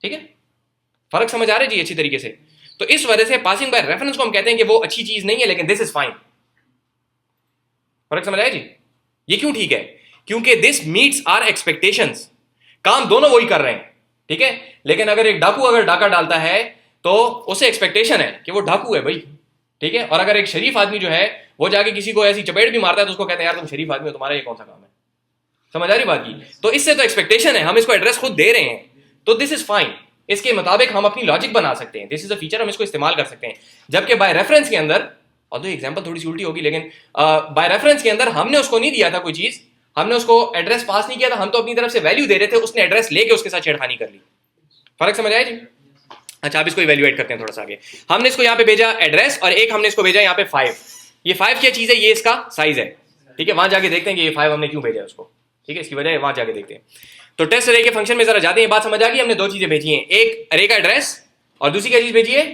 ठीक है, फर्क समझ आ रहा है जी अच्छी तरीके से? तो इस वजह से पासिंग बाय रेफरेंस को हम कहते हैं कि वो अच्छी चीज नहीं है, लेकिन दिस इज फाइन। फर्क समझ आया जी? ये क्यों ठीक है? क्योंकि दिस मीट्स आवर एक्सपेक्टेशंस। काम दोनों वही कर रहे हैं, ठीक है, लेकिन अगर एक डाकू अगर डाका डालता है तो उसे एक्सपेक्टेशन है कि वो डाकू है भाई, ठीक है। और अगर एक शरीफ आदमी जो है वो जाके किसी को ऐसी चपेट भी मारता है तो उसको कहते हैं यार तुम शरीफ आदमी हो, तुम्हारा ये कौन सा काम है। समझ आ रही बात की? तो इससे तो एक्सपेक्टेशन है, हम इसको एड्रेस खुद दे रहे हैं, तो दिस इज फाइन। इसके मुताबिक हम अपनी लॉजिक बना सकते हैं, दिस इज अ फीचर, हम इसको इस्तेमाल कर सकते हैं। जबकि बाय रेफरेंस के अंदर, और एग्जांपल थोड़ी सी उल्टी होगी, लेकिन बाय रेफरेंस के अंदर हमने उसको नहीं दिया था कोई चीज, हमने उसको एड्रेस पास नहीं किया था, हम तो अपनी तरफ से वैल्यू दे रहे थे, उसने एड्रेस लेके उसके साथ छेड़खानी कर ली। फर्क समझ आया जी? अच्छा, अब इसको इवेल्युएट करते हैं थोड़ा सा आगे। हमने इसको यहाँ पे भेजा एड्रेस, और एक हमने इसको भेजा यहाँ पे 5। ये 5 क्या चीज है? ये इसका साइज है, ठीक है। वहां जाके देखते हैं कि ये 5 हमने क्यों भेजा है उसको, ठीक है, इसकी वजह है, वहां जाके देखते हैं। तो टेस्ट अरे के फंक्शन में जरा जाते हैं, बात समझ आ गई? हमने दो चीजें भेजी हैं, एक अरे का एड्रेस और दूसरी क्या चीज भेजी है?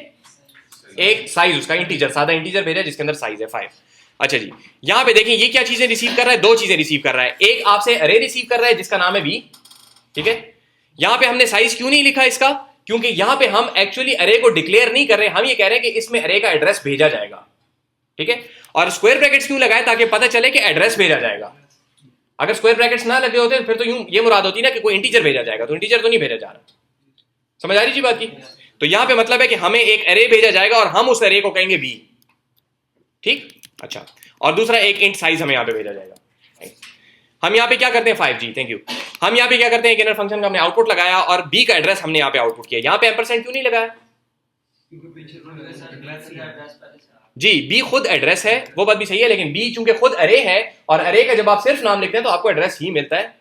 एक साइज, उसका इंटीजर, सादा इंटीजर भेजा जिसके अंदर साइज है 5। अच्छा जी, यहां पे देखें ये क्या चीजें रिसीव कर रहा है? दो चीजें रिसीव कर रहा है। एक आपसे अरे रिसीव कर रहा है जिसका नाम है बी, ठीक है। यहां पे हमने साइज क्यों नहीं लिखा इसका? क्योंकि यहां पे हम एक्चुअली अरे को डिक्लेयर नहीं कर रहे, हम ये कह रहे हैं कि इसमें अरे का एड्रेस भेजा जाएगा, ठीक है। और स्क्वायर ब्रैकेट्स क्यों लगाए? ताकि पता चले कि एड्रेस भेजा जाएगा। अगर स्क्वायर ब्रैकेट्स ना लगे होते फिर तो यूं ये मुराद होती ना कि कोई इंटीजर भेजा जाएगा, तो इंटीजर तो नहीं भेजा जा रहा। समझ आ रही जी बात की? तो यहां पे मतलब है कि हमें एक अरे भेजा जाएगा और हम उस अरे को कहेंगे बी, ठीक। अच्छा, और दूसरा एक इंट साइज हमें यहां पे भेजा जाएगा। हम यहां पे क्या करते हैं 5 जी, थैंक यू। हम यहां पे क्या करते हैं, एक इनर फंक्शन का हमने आउटपुट लगाया और बी का एड्रेस हमने यहां पे आउटपुट किया। यहां पे एम्परसेंड क्यों नहीं लगाया? जी, बी खुद एड्रेस है, वो बात भी सही है, लेकिन बी चूंकि खुद अरे है और अरे का जब आप सिर्फ नाम लिखते हैं तो आपको एड्रेस ही मिलता है,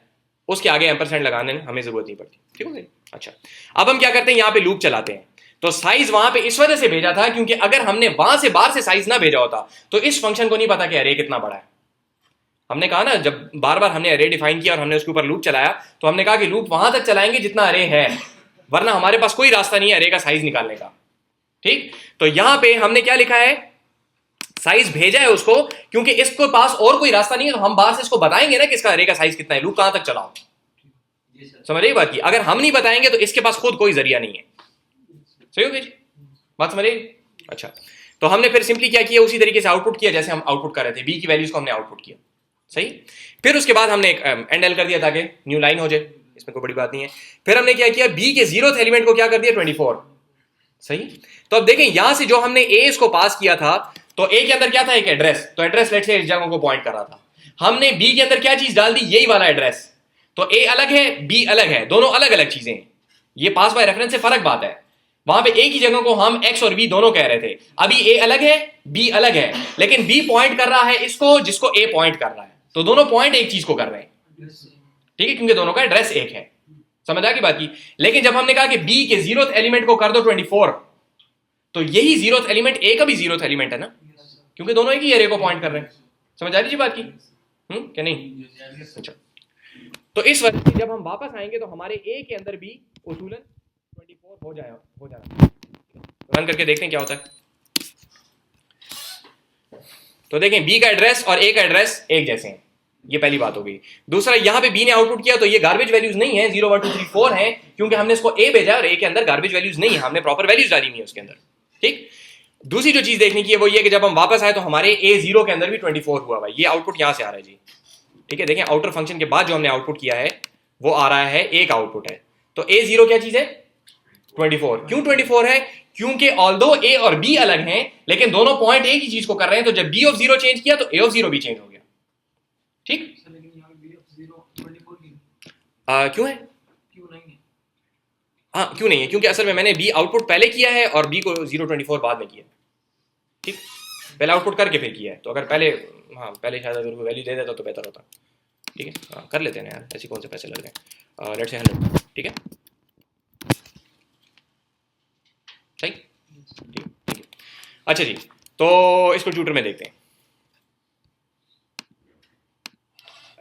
उसके आगे एम्परसेंड लगाने में हमें जरूरत नहीं पड़ती, ठीक है। अच्छा, अब हम क्या करते हैं, यहाँ पे लूप चलाते हैं। तो साइज वहां पे इस वजह से भेजा था क्योंकि अगर हमने वहां से बाहर से साइज ना भेजा होता तो इस फंक्शन को नहीं पता कि अरे कितना बड़ा है। हमने कहा ना, जब बार बार हमने अरे डिफाइन किया और हमने उसके ऊपर लूप चलाया तो हमने कहा कि लूप वहां तक चलाएंगे जितना अरे है, वरना हमारे पास कोई रास्ता नहीं है अरे का साइज निकालने का, ठीक। तो यहां पे हमने क्या लिखा है, साइज भेजा है उसको, क्योंकि इसको पास और कोई रास्ता नहीं है, तो हम बाहर से इसको बताएंगे ना कि इसका अरे का साइज कितना है, लूप कहां तक चलाओ। समझ रही बात की? अगर हम नहीं बताएंगे तो इसके पास खुद कोई जरिया नहीं है। सही हो गई जी बात, समझ रही? अच्छा, तो हमने फिर सिंपली क्या किया, उसी तरीके से आउटपुट किया जैसे हम आउटपुट कर रहे थे, बी की वैल्यूज को हमने आउटपुट किया, सही। फिर उसके बाद हमने एक एंड एल कर दिया ताकि न्यू लाइन हो जाए, इसमें कोई बड़ी बात नहीं है। फिर हमने क्या किया, बी के 0th एलिमेंट को क्या कर दिया, 24, सही। तो अब देखें यहां से जो हमने ए इसको पास किया था, तो ए के अंदर क्या था, एक एड्रेस, तो एड्रेस लेट से इस जगह को पॉइंट कर रहा था। हमने बी के अंदर क्या चीज डाल दी, यही वाला एड्रेस। तो ए अलग है, बी अलग है, दोनों अलग अलग चीजें हैं। ये पास बाय रेफरेंस से फर्क बात है। वहां पे ए की जगह को हम एक्स और बी दोनों कह रहे थे, अभी ए अलग है, बी अलग है, लेकिन बी पॉइंट कर रहा है इसको जिसको ए पॉइंट कर रहा है, तो दोनों पॉइंट एक चीज को कर रहे हैं, ठीक है, क्योंकि दोनों का एड्रेस एक है। समझ आ गई बात की? लेकिन जब हमने कहा कि बी के 0th एलिमेंट को कर दो 24, तो यही 0th एलिमेंट ए का भी 0th एलिमेंट है ना, क्योंकि दोनों एक ही एरे को पॉइंट कर रहे हैं। समझ आ रही जी बात की? क्या नहीं? अच्छा, तो इस वजह से जब हम वापस आएंगे तो हमारे ए के अंदर भी उसूलन 24 हो जाना। रन करके देखते हैं क्या होता है। तो देखें बी का एड्रेस और ए का एड्रेस एक जैसे हैं, ये पहली बात हो गई। दूसरा, यहां पे बी ने आउटपुट किया तो ये गार्बेज वैल्यूज नहीं है, 0 1 2 3 4 है, क्योंकि हमने इसको ए भेजा और ए के अंदर गार्बेज वैल्यूज नहीं है, हमने प्रॉपर वैल्यूज डाली नहीं है उसके अंदर, ठीक। दूसरी जो चीज देखने की है वो ये कि जब हम वापस आए तो हमारे A0 के अंदर भी 24 हुआ हुआ है, ये आउटपुट यहां से आ रहा है जी, ठीक है। देखें आउटर फंक्शन के बाद जो हमने आउटपुट किया है वो आ रहा है, एक आउटपुट है। तो A0 क्या चीज है, 24। क्यों 24 है? क्योंकि ऑल्दो ए और बी अलग हैं लेकिन दोनों पॉइंट एक ही चीज को कर रहे हैं, तो जब B0 चेंज किया तो A0 भी चेंज हो गया, ठीक। क्यों है? हाँ, क्यों नहीं है? क्योंकि असल में मैंने बी आउटपुट पहले किया है और बी को 0 24 बाद में किया, ठीक। पहले आउटपुट करके फिर किया है, तो अगर पहले, हाँ पहले शायद अगर वैल्यू दे देता तो बेहतर होता, ठीक है। हाँ, कर लेते हैं यार, ऐसे कौन से पैसे लग रहे हैं, लेट्स से 100, ठीक है, सही, ठीक है। अच्छा जी, तो इसको ट्यूटर में देखते हैं।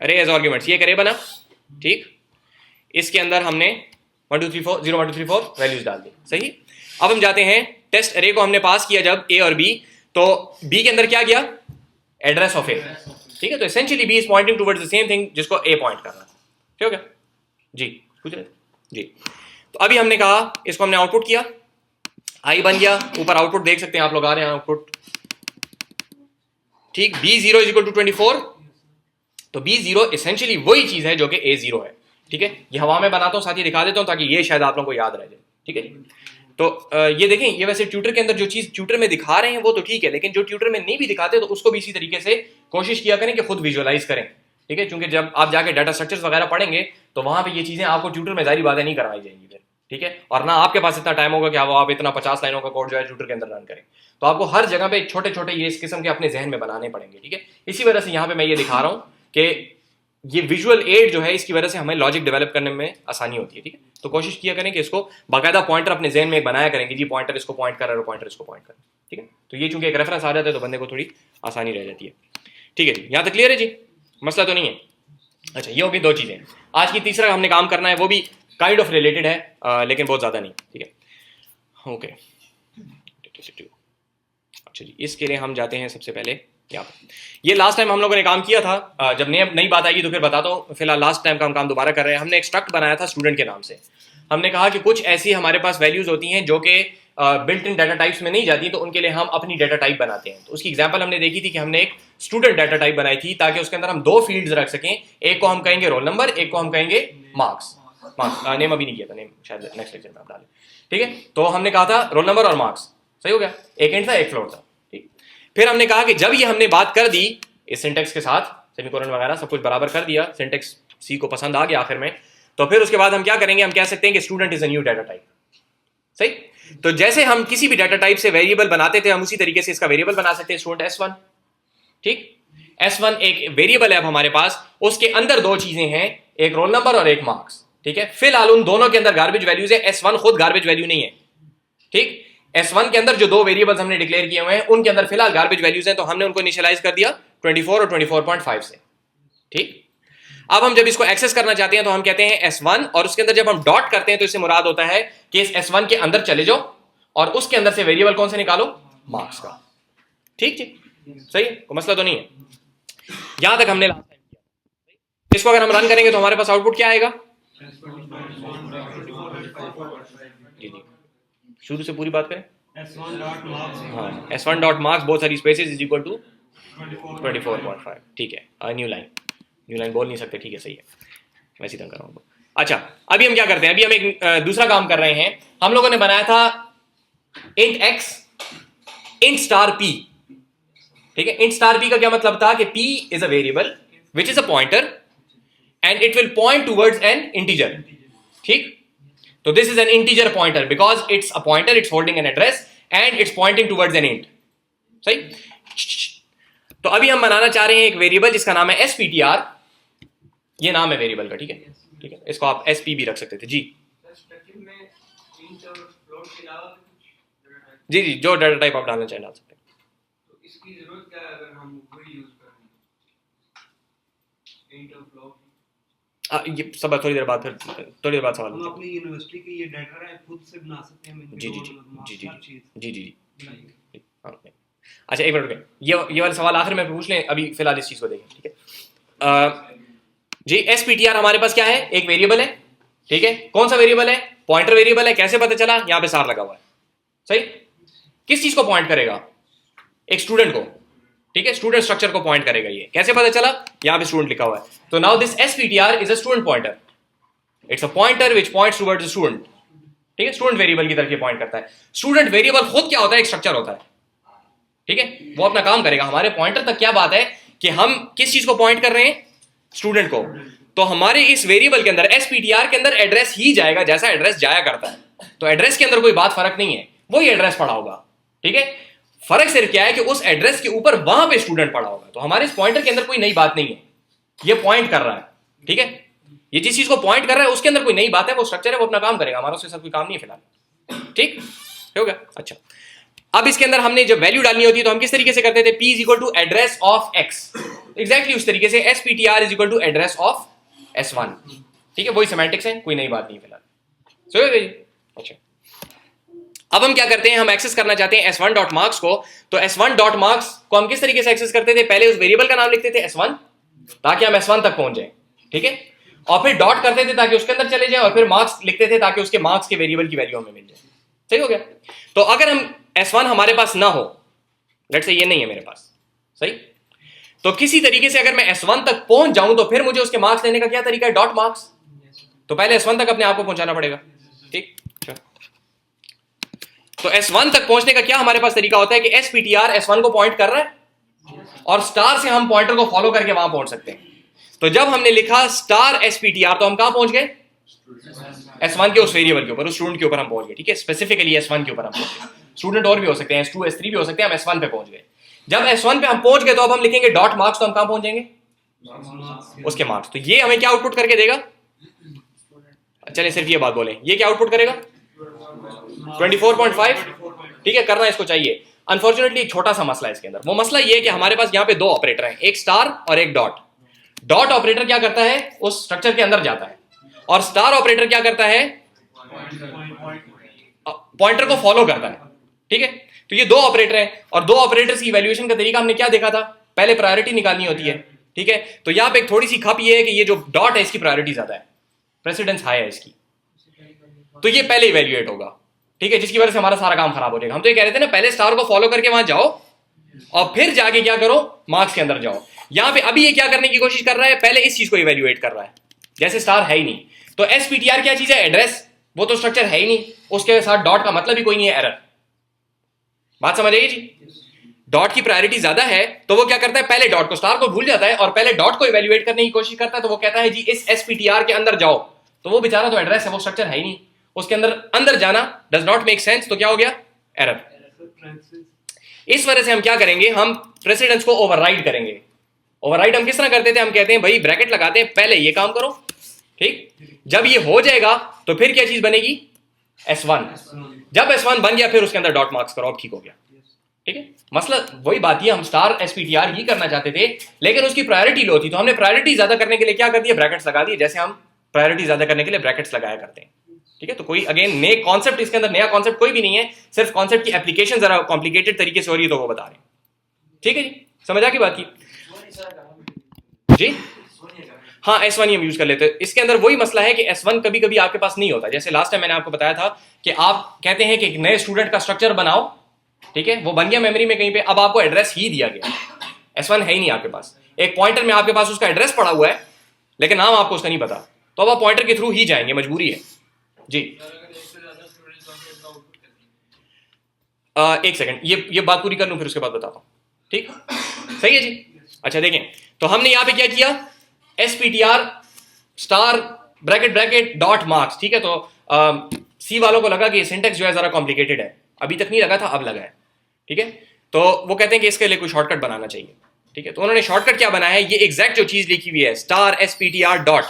अरे एज आर्ग्यूमेंट्स, ये एक अरे बना, ठीक। इसके अंदर हमने 1 2 3 4 0 1 2 3 4 वैल्यूज डाल दी, सही। अब हम जाते हैं टेस्ट अरे को हमने पास किया जब ए और बी, तो बी के अंदर क्या गया, एड्रेस ऑफ ए, ठीक है। तो essentially B is pointing towards the same thing जिसको ए पॉइंट कर रहा है, ठीक हो गया जी, पूछ रहे जी। तो अभी हमने कहा इसको हमने आउटपुट किया, आई बन गया, ऊपर आउटपुट देख सकते हैं आप लोग, आ रहे हैं आउटपुट, ठीक। B0 इज इक्वल टू 24, तो B0 एसेंशियली वही चीज है जो कि A0 है, ठीक है। ये हवा में बनाता हूं, साथ ही दिखा देता हूं ताकि ये शायद आप लोगों को याद रह जाए, ठीक है। तो ये देखें, ये वैसे ट्यूटर के अंदर जो चीज़ ट्यूटर में दिखा रहे हैं वो तो ठीक है, लेकिन जो ट्यूटर में नहीं भी दिखाते तो उसको भी इसी तरीके से कोशिश किया करें कि खुद विजुअलाइज करें, ठीक है, क्योंकि जब आप जाके डाटा स्ट्रक्चर्स वगैरह पढ़ेंगे तो वहां पे ये चीज़ें आपको ट्यूटर में जारी बातें नहीं करवाई जाएंगी फिर, ठीक है, और ना आपके पास इतना टाइम होगा कि आप इतना 50 लाइनों का कोड जो है ट्यूटर के अंदर रन करें। तो आपको हर जगह पे छोटे छोटे ये इस किस्म के अपने जहन में बनाने पड़ेंगे, ठीक है। इसी वजह से यहाँ पे मैं ये दिखा रहा हूँ कि ये विजुअल एड जो है इसकी वजह से हमें लॉजिक डेवलप करने में आसानी होती है, ठीक है। तो कोशिश किया करें कि इसको बाकायदा पॉइंटर अपने जहन में बनाया करें कि जी पॉइंटर इसको पॉइंट कर रहा है, पॉइंटर इसको पॉइंट कर रहा है, ठीक है। तो ये चूंकि एक रेफरेंस आ जाता है तो बंदे को थोड़ी आसानी रह जाती है, ठीक है जी। यहाँ तक क्लियर है जी, मसला तो नहीं है। अच्छा, ये होगी दो चीज़ें। आज की तीसरा हमने काम करना है, वो भी काइंड ऑफ रिलेटेड है, लेकिन बहुत ज़्यादा नहीं, ठीक है, ओके। अच्छा जी, इसके लिए हम जाते हैं सबसे पहले यहाँ पर। ये लास्ट टाइम हम लोगों ने काम किया था, जब नई बात आएगी तो फिर बताता हूँ। फिलहाल लास्ट टाइम का हम काम दोबारा कर रहे हैं। हमने एक स्ट्रक्ट बनाया था स्टूडेंट के नाम से। हमने कहा कि कुछ ऐसी हमारे पास वैल्यूज होती हैं जो कि बिल्ट इन डाटा टाइप्स में नहीं जाती, तो उनके लिए हम अपनी डाटा टाइप बनाते हैं। तो उसकी एग्जांपल हमने देखी थी कि हमने एक स्टूडेंट डाटा टाइप बनाई थी ताकि उसके अंदर हम दो फील्ड्स रख सकें, एक को हम कहेंगे रोल नंबर, एक को हम कहेंगे मार्क्स। नेम अभी नहीं किया था, नेम शायद नेक्स्ट लेक्चर में आप डालें, ठीक है। तो हमने कहा था रोल नंबर और मार्क्स, सही हो गया, एक इंट था एक फ्लोट था, ठीक। फिर हमने कहा कि जब ये हमने बात कर दी इस सिंटेक्स के साथ, सेमीकोलन वगैरह सब कुछ बराबर कर दिया, सिंटेक्स सी को पसंद आ गया आखिर में, तो फिर उसके बाद हम क्या करेंगे, हम कह सकते हैं कि student is a new data type, सही। तो जैसे हम किसी भी डाटा टाइप से वेरिएबल बनाते थे, हम उसी तरीके से इसका वेरिएबल बना सकते हैं स्टूडेंट S1, ठीक। S1 एक वेरिएबल है अब हमारे पास, उसके अंदर दो चीजें हैं, एक रोल नंबर और एक मार्क्स, ठीक है। फिलहाल उन दोनों के अंदर गार्बेज वैल्यूज है, S1 खुद गार्बेज वैल्यू नहीं है, ठीक। S1 के अंदर जो दो वेरिएबल्स हमने डिक्लेयर किए हुए हैं उनके अंदर फिलहाल गार्बेज वैल्यूज हैं, तो हमने उनको इनिशियलाइज कर दिया 24 और 24.5 से, ठीक। अब हम जब इसको एक्सेस करना चाहते हैं तो हम कहते हैं S1, और उसके अंदर जब हम डॉट करते हैं तो इससे मुराद होता है कि इस S1 के अंदर चले जाओ और उसके अंदर से वेरिएबल कौन से निकालो, मार्क्स का, ठीक जी, सही, कोई मसला तो नहीं है। यहां तक हमने लास्ट टाइम किया। इसको अगर हम रन करेंगे तो हमारे पास आउटपुट क्या आएगा, जी जी, शुरू से पूरी बात करें। हाँ, S1 डॉट मार्क्स बहुत सारी स्पेसेस इज इक्वल टू 24.5, ठीक है। न्यू लाइन बोल नहीं सकते, ठीक है, सही है, वैसे ही तंग कर रहा हूँ। अच्छा, अभी हम क्या करते हैं, अभी हम एक दूसरा काम कर रहे हैं। हम लोगों ने बनाया था int x int star p, ठीक है। int स्टार p का क्या मतलब था कि p is a variable which is a pointer and it will point towards an integer, ठीक। तो this is an integer pointer because it's a pointer, it's holding an address and it's pointing towards an int, सही। तो अभी हम बनाना चाह रहे हैं एक वेरिएबल जिसका नाम है sptr, ये नाम है वेरिएबल का, ठीक है, ठीक है। इसको आप sp भी रख सकते थे जी, जी जी, जो डाटा टाइप आप डालना चाहें डाल सकते हैं। तो इसकी जरूरत क्या है अगर हम वही यूज करें, इंट और फ्लोट? ये सब थोड़ी देर बाद सवाल हम अपनी यूनिवर्सिटी की ये डाटा है खुद से बना सकते हैं। जी जी जी जी जी जी जी जी। अच्छा, एक मिनट, ये वाला सवाल आखिर में पूछ लें, अभी फिलहाल इस चीज को देखें, ठीक है जी। sptr हमारे पास क्या है, एक वेरिएबल है, ठीक है। कौन सा वेरिएबल है, पॉइंटर वेरिएबल है। कैसे पता चला, यहाँ पे सार लगा हुआ है, सही। किस चीज को पॉइंट करेगा, एक स्टूडेंट को, ठीक है, स्टूडेंट स्ट्रक्चर को पॉइंट करेगा। ये कैसे पता चला, यहाँ पे स्टूडेंट लिखा हुआ है। तो now this sptr is a student pointer, it's a pointer which points towards the student, ठीक है। स्टूडेंट वेरिएबल की तरफ ये पॉइंट करता है। स्टूडेंट वेरिएबल खुद क्या होता है, एक स्ट्रक्चर होता है, ठीक है, वो अपना काम करेगा। हमारे पॉइंटर तक क्या बात है कि हम किस चीज को पॉइंट कर रहे हैं, स्टूडेंट को। तो हमारे इस वेरिएबल के अंदर sptr के अंदर एड्रेस ही जाएगा जैसा एड्रेस जाया करता है। तो एड्रेस के अंदर कोई बात फर्क नहीं है, वही एड्रेस पड़ा होगा, ठीक है। फर्क सिर्फ क्या है कि उस एड्रेस के ऊपर वहां पे स्टूडेंट पड़ा होगा। तो हमारे इस पॉइंटर के अंदर कोई नई बात नहीं है, ये पॉइंट कर रहा है, ठीक है। ये जिस चीज को पॉइंट कर रहा है उसके अंदर कोई नई बात है, वो स्ट्रक्चर है, वो अपना काम करेगा, हमारा उसके साथ कोई काम नहीं है फिलहाल, ठीक हो गया। अच्छा, अब इसके अंदर हमने जब वैल्यू डालनी होती है तो हम किस तरीके से करते थे, p is equal to address of x, exactly उस तरीके से sptr is equal to address of S1, ठीक है। वही सेमेंटिक्स है, कोई नई बात नहीं फिलहाल, समझ गए। अच्छा, अब हम क्या करते हैं, हम एक्सेस करना चाहते हैं S1 डॉट मार्क्स को। तो S1 डॉट मार्क्स को हम किस तरीके से एक्सेस करते थे, पहले उस वेरिएबल का नाम लिखते थे S1 ताकि हम S1 तक पहुंच जाए, ठीक है, और फिर डॉट करते थे ताकि उसके अंदर चले जाए, और फिर मार्क्स लिखते थे ताकि उसके मार्क्स के वेरिएबल की वैल्यू हमें मिल जाए, सही हो गया। तो अगर हम S1 हमारे पास ना हो, लेट्स से ये नहीं है मेरे पास, सही, तो किसी तरीके से अगर मैं S1 तक पहुंच जाऊं तो फिर मुझे उसके मार्क्स लेने का क्या तरीका है, डॉट मार्क्स। तो पहले S1 तक अपने आप को पहुंचाना पड़ेगा, ठीक। तो S1 तक पहुंचने का क्या हमारे पास तरीका होता है कि SPTR S1 को पॉइंट कर रहा है और स्टार से हम पॉइंटर को फॉलो करके वहां पहुंच सकते हैं। तो जब हमने लिखा स्टार SPTR तो हम कहां पहुंच गए? S1 के उस वेरिएबल के ऊपर, उस स्टूडेंट के ऊपर हम पहुंच गए। ठीक है, स्पेसिफिकली S1 के ऊपर हम पहुंच गए। स्टूडेंट और भी हो सकते हैं, S2 S3 भी हो सकते हैं, हम S1 पे पहुंच गए। जब S1 पे हम पहुंच गए तो अब हम लिखेंगे डॉट मार्क्स, तो हम कहां पहुंचेंगे? उसके मार्क्स। तो ये हमें क्या आउटपुट करके देगा? चलिए सिर्फ ये बात बोलें, ये क्या आउटपुट करेगा? 24.5। ठीक है, करना इसको चाहिए। अनफॉर्चुनेटली एक छोटा सा मसला है इसके अंदर। वो मसला ये है कि हमारे पास यहाँ पे दो ऑपरेटर हैं, एक स्टार और एक डॉट। डॉट ऑपरेटर क्या करता है? उस स्ट्रक्चर के अंदर जाता है, और स्टार ऑपरेटर क्या करता है? पॉइंटर को फॉलो करता है। ठीक है, तो ये दो ऑपरेटर हैं, और दो ऑपरेटर्स की वैल्यूएशन का तरीका हमने क्या देखा था? पहले प्रायोरिटी निकालनी होती है। ठीक है, तो यहां पे एक थोड़ी सी खप ये है कि ये जो डॉट है इसकी प्रायोरिटी ज्यादा है, प्रेसिडेंस हाई है इसकी, तो ये पहले इवैल्यूएट होगा। ठीक है, जिसकी वजह से हमारा सारा काम खराब हो जाएगा। हम तो ये कह रहे थे ना, पहले स्टार को फॉलो करके वहां जाओ और फिर जाके क्या करो? मार्क्स के अंदर जाओ। यहां पे अभी ये क्या करने की कोशिश कर रहा है? पहले इस चीज को इवैल्यूएट कर रहा है, जैसे स्टार है ही नहीं। तो SPTR क्या चीज है? एड्रेस। वो तो स्ट्रक्चर है ही नहीं, उसके साथ डॉट का मतलब ही कोई नहीं है, एरर। बात समझ आएगी जी? डॉट की प्रायोरिटी ज्यादा है, तो वो क्या करता है? पहले डॉट को, स्टार को भूल जाता है और पहले डॉट को इवैल्यूएट करने की कोशिश करता है। तो वो कहता है जी इस SPTR के अंदर जाओ, तो वो बेचारा तो एड्रेस है, वो स्ट्रक्चर है ही नहीं, उसके अंदर जाना डज नॉट मेक सेंस। तो क्या हो गया? एरर। इस वजह से हम क्या करेंगे? हम प्रेसिडेंस को ओवरराइड करेंगे। ओवरराइड हम किस तरह करते थे? हम कहते हैं भाई ब्रैकेट लगाते हैं, पहले ये काम करो। ठीक, जब ये हो जाएगा तो फिर क्या चीज बनेगी? S1। जब S1 बन गया फिर उसके अंदर डॉट मार्क्स करो, अब ठीक हो गया। ठीक है, मसला वही बात है, हम स्टार SPTR ही करना चाहते थे, लेकिन उसकी प्रायोरिटी लो थी, तो हमने प्रायोरिटी ज्यादा करने के लिए क्या कर दिया? ब्रैकेट्स लगा दिए, जैसे हम प्रायोरिटी ज्यादा करने के लिए ब्रैकेट्स लगाया करते हैं। ठीक है, तो कोई अगेन नए कॉन्सेप्ट, इसके अंदर नया कॉन्सेप्ट कोई भी नहीं है, सिर्फ कॉन्सेप्ट की एप्लीकेशन जरा कॉम्प्लिकेटेड तरीके से हो रही है, तो वो बता रहे हैं। ठीक है जी, समझ आ की बात की जी? हाँ, S1 ही हम यूज कर लेते हैं। इसके अंदर वही मसला है कि S1 कभी कभी आपके पास नहीं होता। जैसे लास्ट टाइम मैंने आपको बताया था कि आप कहते हैं कि एक नए स्टूडेंट का स्ट्रक्चर बनाओ, ठीक है, वो बन गया मेमोरी में कहीं पे, अब आपको एड्रेस ही दिया गया, S1 है ही नहीं आपके पास। एक पॉइंटर में आपके पास उसका एड्रेस पड़ा हुआ है, लेकिन नाम आपको उसका नहीं पता, तो अब आप पॉइंटर के थ्रू ही जाएंगे, मजबूरी है जी। एक सेकंड, ये बात पूरी कर लूं, फिर उसके बाद बताता हूं। ठीक, सही है जी। अच्छा देखें, तो हमने यहां पे क्या किया? SPTR star bracket bracket dot marks. ठीक है, तो सी वालों को लगा कि सिंटेक्स जो है जरा कॉम्प्लिकेटेड है, अभी तक नहीं लगा था, अब लगा है। ठीक है, तो वो कहते हैं कि इसके लिए कोई शॉर्टकट बनाना चाहिए। ठीक है, तो उन्होंने शॉर्टकट क्या बनाया है? ये एग्जैक्ट जो चीज लिखी हुई है स्टार SPTR डॉट,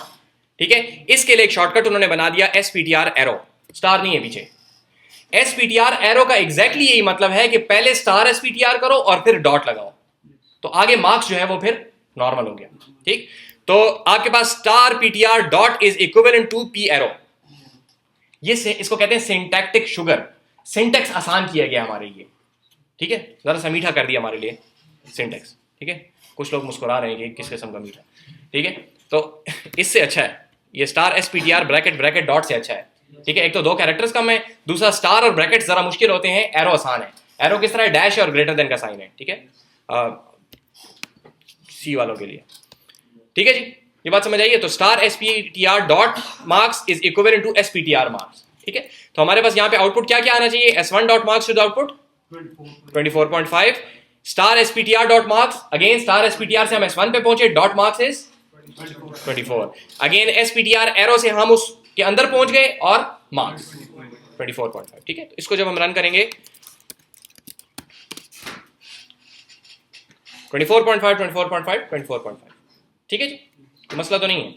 ठीक है, इसके लिए एक शॉर्टकट उन्होंने बना दिया SPTR एरो। स्टार नहीं है पीछे, SPTR एरो का एग्जैक्टली यही मतलब है कि पहले स्टार SPTR करो और फिर डॉट लगाओ, तो आगे मार्क्स जो है वो फिर नॉर्मल हो गया। ठीक, तो आपके पास star PTR dot is equivalent to P arrow. ये से इसको कहते हैं सिंटैक्टिक शुगर। सिंटेक्स आसान किया गया हमारे लिए। ठीक है, जरा सा मीठा कर दिया हमारे लिए सिंटेक्स। ठीक है, कुछ लोग मुस्कुरा रहे हैं कि किस किस्म का मीठा। ठीक है, तो इससे अच्छा है ये star SPTR bracket bracket dot से अच्छा है। ठीक है, एक तो दो कैरेक्टर्स कम है, दूसरा स्टार और ब्रैकेट जरा मुश्किल होते हैं, एरो आसान है। एरो किस तरह है? डैश और ग्रेटर देन का साइन है। ठीक है, सी वालों के लिए। ठीक है जी, ये बात समझ आइए। तो star SPTR dot marks is equivalent to SPTR marks. ठीक है, तो हमारे पास यहाँ पे आउटपुट क्या क्या आना चाहिए? S1 dot marks to output 24.5। Star SPTR dot marks, again star SPTR से हम S1 पे पहुंचे, dot marks is 24। Again SPTR arrow से हम उसके अंदर पहुंच गए और मार्क्स 24.5। ठीक है, तो इसको जब हम रन करेंगे 24.5 24.5 24.5। ठीक है जी, तो मसला तो नहीं है।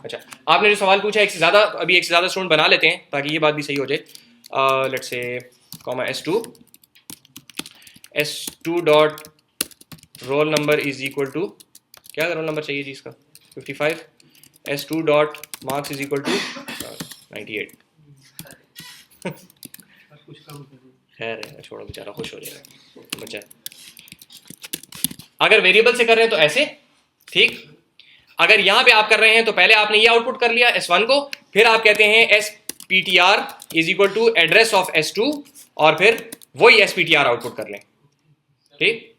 अच्छा, आपने जो सवाल पूछा एक से ज्यादा, अभी एक से ज्यादा स्टूडेंट बना लेते हैं ताकि ये बात भी सही हो जाए। Let's say comma S2 dot roll number is equal to, क्या रोल नंबर चाहिए जी इसका? 55। S2 dot marks is equal to 98। खैर है, छोड़ो, बेचारा खुश हो जाएगा बच्चा। अगर वेरिएबल से कर रहे हैं तो ऐसे, ठीक। अगर यहां पे आप कर रहे हैं तो पहले आपने ये आउटपुट कर लिया S1 को, फिर आप कहते हैं SPTR is equal to address of S2 और फिर वही SPTR आउटपुट कर लें। ठीक,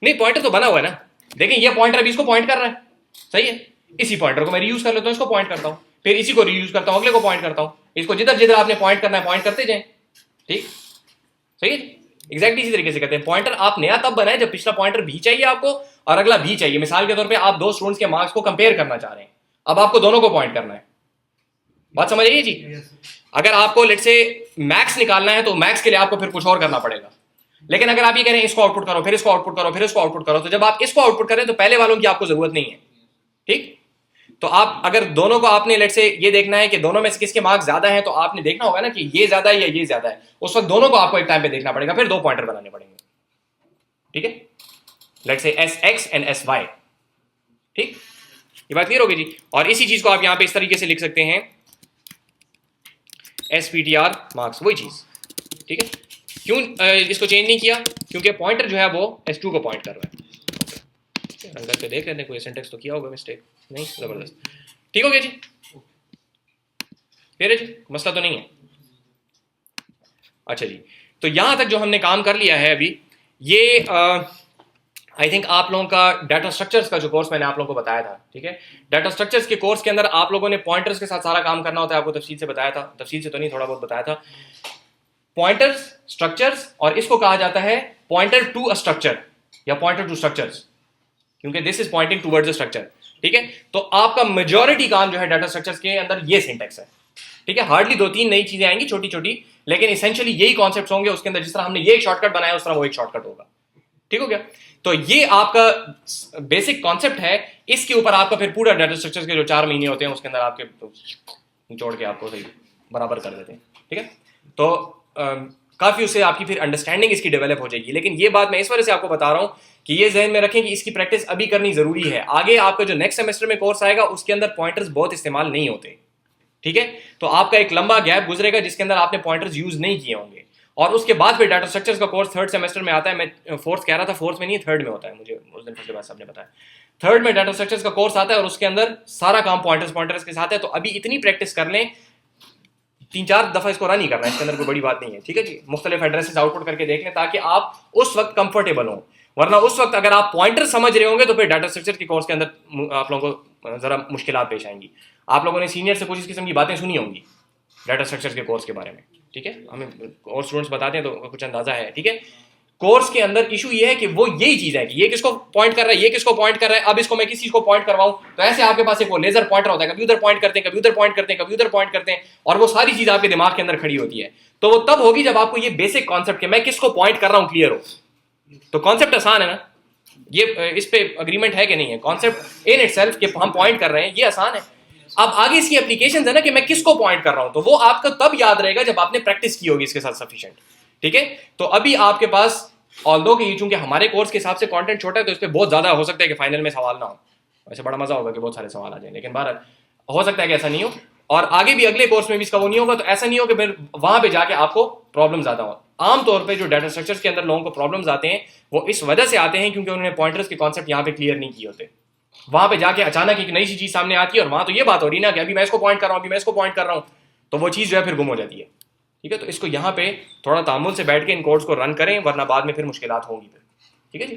नहीं पॉइंटर तो बना हुआ है ना, देखें ये पॉइंटर अभी इसको पॉइंट कर रहा है, सही है। इसी पॉइंटर को मैं रीयूज कर लेता हूं, इसको पॉइंट करता हूं, फिर इसी को रीयूज करता हूं, अगले को पॉइंट करता हूं, इसको जिधर जिधर आपने पॉइंट करना है पॉइंट करते जाएं। ठीक, सही है। एग्जैक्टली इसी तरीके से कहते हैं पॉइंटर आप नया तब बनाए जब पिछला पॉइंटर भी चाहिए आपको और अगला भी चाहिए। मिसाल के तौर पे आप दो स्टूडेंट्स के मार्क्स को कंपेयर करना चाह रहे हैं, अब आपको दोनों को पॉइंट करना है। बात समझ आइए जी। अगर आपको लेट से मैक्स निकालना है तो मैक्स के लिए आपको फिर कुछ और करना पड़ेगा, लेकिन अगर आप ये कह रहे हैं इसको आउटपुट करो, फिर इसको आउटपुट करो, फिर इसको आउटपुट करो, तो जब आप इसको आउटपुट करें तो पहले वालों की आपको जरूरत नहीं है। ठीक, तो आप अगर दोनों को आपने लेट से ये देखना है कि दोनों में से किसके मार्क्स ज्यादा हैं, तो आपने देखना होगा ना कि ये ज्यादा है या ये ज्यादा है। उस वक्त दोनों को आपको एक टाइम पे देखना पड़ेगा, फिर दो पॉइंटर बनाने पड़ेंगे। ठीक है, लेट से SX एंड SY। ठीक, ये बात क्लियर होगी जी। और इसी चीज को आप यहां पे इस तरीके से लिख सकते हैं SPTR मार्क्स, वही चीज। ठीक है, क्यों इसको चेंज नहीं किया? क्योंकि पॉइंटर जो है वो S2 को पॉइंट कर रहा है। रंग करके देख लेते हैं, कोई सिंटेक्स तो किया होगा मिस्टेक नहीं, जबरदस्त। ठीक हो गया जी, फिर जी मसला तो नहीं है। अच्छा जी, तो यहां तक जो हमने काम कर लिया है अभी, ये आई थिंक आप लोगों का डाटा स्ट्रक्चर्स का जो कोर्स मैंने आप लोगों को बताया था, ठीक है, डाटा स्ट्रक्चर्स के कोर्स के अंदर आप लोगों ने पॉइंटर्स के साथ सारा काम करना होता है, आपको तफसील से बताया था, तफसील से तो नहीं, थोड़ा बहुत बताया था। पॉइंटर्स, स्ट्रक्चर्स, और इसको कहा जाता है पॉइंटर टू अ स्ट्रक्चर या पॉइंटर टू स्ट्रक्चर्स, क्योंकि this is pointing towards the structure. ठीक है, तो आपका मेजॉरिटी काम जो है डाटा स्ट्रक्चर्स के अंदर ये सिंटेक्स है। ठीक है, हार्डली दो तीन नई चीजें आएंगी छोटी छोटी, लेकिन इसेंशियली यही कॉन्सेप्ट्स होंगे उसके अंदर। जिस तरह हमने ये एक शॉर्टकट बनाया उस तरह वो एक शॉर्टकट होगा। ठीक हो गया, तो ये आपका बेसिक कॉन्सेप्ट है। इसके ऊपर आपका फिर पूरा डाटा स्ट्रक्चर्स के जो 4 महीने होते हैं उसके अंदर आपके निचोड़ के आपको सही बराबर कर देते हैं। ठीक है, तो काफी उससे आपकी फिर अंडरस्टैंडिंग इसकी डेवलप हो जाएगी। लेकिन ये बात मैं इस वजह से आपको बता रहा हूं कि ये जहन में रखें कि इसकी प्रैक्टिस अभी करनी जरूरी है। आगे आपका जो नेक्स्ट सेमेस्टर में कोर्स आएगा उसके अंदर पॉइंटर्स बहुत इस्तेमाल नहीं होते। ठीक है, तो आपका एक लंबा गैप गुजरेगा जिसके अंदर आपने पॉइंटर्स यूज नहीं किए होंगे, और उसके बाद फिर डाटा स्ट्रक्चर्स का कोर्स 3rd सेमेस्टर में आता है। मैं 4th कह रहा था, 4th में नहीं, 3rd में होता है, मुझे उस दिन फर्स्ट बाद साहब ने बताया। 3rd में डाटा स्ट्रक्चर्स का कोर्स आता है और उसके अंदर सारा काम पॉइंटर्स के साथ है। तो अभी इतनी प्रैक्टिस कर लें, 3-4 दफा इसको रन ही करना है, इसके अंदर कोई बड़ी बात नहीं है। ठीक है जी, मुख्तलिफ एड्रेसेस आउटपुट करके देख लें ताकि आप उस वक्त कंफर्टेबल हो। वरना उस वक्त अगर आप पॉइंटर समझ रहे होंगे तो फिर डाटा स्ट्रक्चर के कोर्स के अंदर आप लोगों को जरा मुश्किलात पेश आएंगी। आप लोगों ने सीनियर से कुछ इस किस्म की बातें सुनी होंगी डाटा स्ट्रक्चर के कोर्स के बारे में। ठीक है, हमें और स्टूडेंट्स बताते हैं तो कुछ अंदाजा है। ठीक है, कोर्स के अंदर इशू ये है कि वो यही चीज है कि ये किसको पॉइंट कर रहा है, ये किसको पॉइंट कर रहा है, अब इसको मैं किस चीज को पॉइंट करवाऊं। तो ऐसे आपके पास एक वो लेजर पॉइंटर होता है, कभी उधर पॉइंट करते हैं, कभी उधर पॉइंट करते हैं, कभी उधर पॉइंट करते हैं, और वो सारी चीज आपके दिमाग के अंदर खड़ी होती है। तो वो तब होगी जब आपको ये बेसिक कॉन्सेप्ट कि मैं किसको पॉइंट कर रहा हूं क्लियर हो। तो कॉन्सेप्ट आसान है ना, ये इस पे अग्रीमेंट है कि नहीं है? कॉन्सेप्ट इन इटसेल्फ कि हम पॉइंट कर रहे हैं ये आसान है। अब आगे इसकी एप्लीकेशन है ना कि मैं किसको पॉइंट कर रहा हूं, तो वो आपको तब याद रहेगा जब आपने प्रैक्टिस की होगी इसके साथ सफिशिएंट। ठीक है, तो अभी आपके पास ऑल्दो कि चूंकि हमारे कोर्स के हिसाब से कंटेंट छोटा है तो इस पर बहुत ज्यादा हो सकता है कि फाइनल में सवाल ना हो। वैसे बड़ा मजा होगा कि बहुत सारे सवाल आ जाए, लेकिन बहरहाल हो सकता है कि ऐसा नहीं हो, और आगे भी अगले कोर्स में भी इसका वो नहीं होगा। तो ऐसा नहीं हो कि फिर वहां पे जाके आपको प्रॉब्लम ज्यादा हो। आमतौर पर जो डाटा स्ट्रक्चर्स के अंदर लोगों को प्रॉब्लम्स आते हैं वो इस वजह से आते हैं क्योंकि उन्होंने पॉइंटर्स के कॉन्सेप्ट यहाँ पे क्लियर नहीं किए होते। वहां पे जाके अचानक एक नई सी चीज सामने आती है और वहां तो ये बात हो रही ना कि अभी मैं इसको पॉइंट कर रहा हूं, अभी मैं इसको पॉइंट कर रहा हूं, तो वो चीज जो है फिर गुम हो जाती है। ठीक है, तो इसको यहाँ पे थोड़ा तामुल से बैठ के इन कोड्स को रन करें, वरना बाद में फिर मुश्किलात होंगी फिर। ठीक है जी,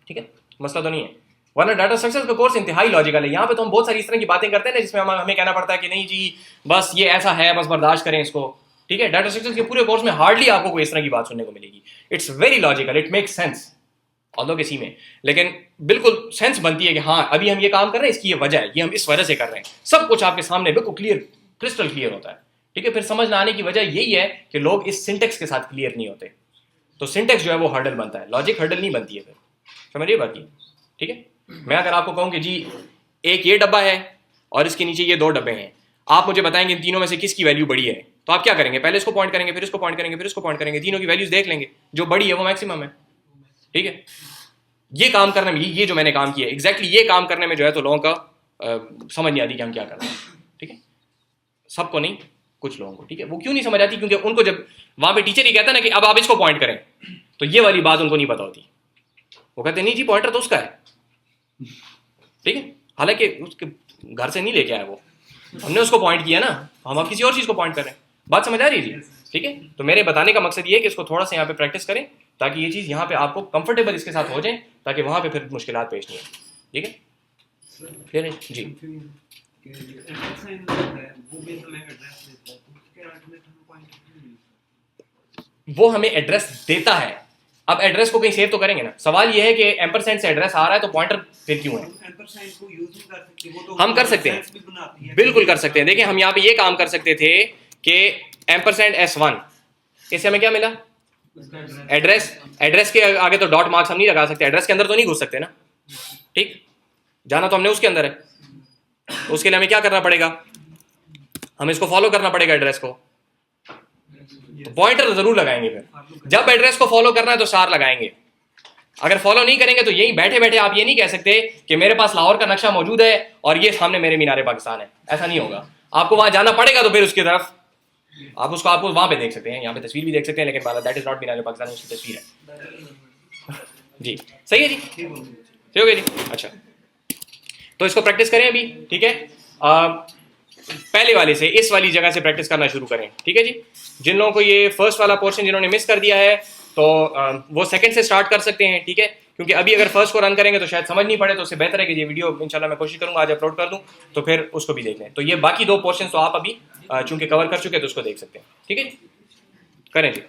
ठीक है, मसला तो नहीं है। वरना डाटा स्ट्रक्चर का कोर्स इंतहाई लॉजिकल है। यहाँ पे तो हम बहुत सारी इस तरह की बातें करते हैं ना जिसमें हमें कहना पड़ता है कि नहीं जी बस ये ऐसा है, बस बर्दाश्त करें इसको। ठीक है, डाटा स्ट्रक्चर के पूरे कोर्स में हार्डली आपको कोई इस तरह की बात सुनने को मिलेगी। It's very logical, it makes sense although किसी में, लेकिन बिल्कुल सेंस बनती है कि हाँ अभी हम ये काम कर रहे हैं, इसकी ये वजह है, ये हम इस वजह से कर रहे हैं। सब कुछ आपके सामने बिल्कुल क्लियर, क्रिस्टल क्लियर होता है। ठीक है, फिर समझ ना आने की वजह यही है कि लोग इस सिंटेक्स के साथ क्लियर नहीं होते। तो सिंटेक्स जो है वो हर्डल बनता है, लॉजिक हर्डल नहीं बनती है। फिर समझिए बात की। ठीक है, मैं अगर आपको कहूँ कि जी एक ये डब्बा है और इसके नीचे ये 2 डब्बे हैं, आप मुझे बताएंगे इन तीनों में से किसकी वैल्यू बड़ी है, तो आप क्या करेंगे? पहले इसको पॉइंट करेंगे, फिर इसको पॉइंट करेंगे, फिर इसको पॉइंट करेंगे, तीनों की वैल्यूज देख लेंगे, जो बड़ी है वो मैक्सिमम है। ठीक है, ये काम करने में, ये जो मैंने काम किया एग्जैक्टली ये काम करने में जो है तो लोगों का समझ नहीं आती कि हम क्या कर रहे हैं। ठीक है, सबको नहीं, कुछ लोगों को। ठीक है, वो क्यों नहीं समझ आती? क्योंकि उनको जब वहां पे टीचर ही कहता ना कि अब आप इसको पॉइंट करें, तो ये वाली बात उनको नहीं पता होती। वो कहते नहीं जी पॉइंटर तो उसका है। ठीक है, हालांकि उसके घर से नहीं लेके आया वो, हमने उसको पॉइंट किया ना, हम अब किसी और चीज को पॉइंट कर रहे हैं। बात समझ आ रही है जी? ठीक है, तो मेरे बताने का मकसद ये है कि इसको थोड़ा सा यहाँ पे प्रैक्टिस करें ताकि ये चीज यहाँ पे आपको कंफर्टेबल इसके साथ हो जाए, ताकि वहां पे फिर मुश्किलात पेश नहीं है। ठीक है, क्लियर है जी? वो हमें एड्रेस देता है। अब एड्रेस को कहीं सेव तो करेंगे ना। सवाल ये है कि एम्परसेंड से एड्रेस आ रहा है तो पॉइंटर फिर क्यों है? एम्परसेंड को यूज नहीं कर सकते, वो तो हम कर सकते हैं, सेंस भी बनाती है। बिल्कुल कर सकते हैं। देखिए हम यहाँ पे ये काम कर सकते थे कि एम्परसेंड S1, इससे हमें क्या मिला? उसका एड्रेस। एड्रेस के आगे तो डॉट मार्क्स हम नहीं लगा सकते, एड्रेस के अंदर तो नहीं घुस सकते ना, ठीक? जाना तो हमने उसके अंदर है, तो उसके लिए हमें क्या करना पड़ेगा? हमें इसको फॉलो करना पड़ेगा एड्रेस को, तो पॉइंटर जरूर लगाएंगे। फिर जब एड्रेस को फॉलो करना है तो स्टार लगाएंगे। अगर फॉलो नहीं करेंगे तो यही बैठे बैठे आप ये नहीं कह सकते कि मेरे पास लाहौर का नक्शा मौजूद है और ये सामने मेरे मीनार पाकिस्तान है, ऐसा नहीं होगा। आपको वहां जाना पड़ेगा, तो फिर उसकी तरफ आपको वहां पे देख सकते हैं, यहाँ पे तस्वीर भी देख सकते हैं, लेकिन दैट इज नॉट मीनार पाकिस्तान, उसकी तस्वीर है जी। सही है जी, सही हो गया जी। अच्छा, तो इसको प्रैक्टिस करें अभी, ठीक है? पहले वाले से, इस वाली जगह से प्रैक्टिस करना शुरू करें, ठीक है जी। जिन लोगों को ये फर्स्ट वाला पोर्शन जिन्होंने मिस कर दिया है तो वो सेकंड से स्टार्ट कर सकते हैं, ठीक है? क्योंकि अभी अगर फर्स्ट को रन करेंगे तो शायद समझ नहीं पड़े, तो उससे बेहतर है कि ये वीडियो इंशाल्लाह मैं कोशिश करूंगा आज अपलोड कर दूं, तो फिर उसको भी देख लें। तो ये बाकी 2 पोर्शन तो आप अभी चूंकि कवर कर चुके हैं तो उसको देख सकते हैं, ठीक है? करें जी।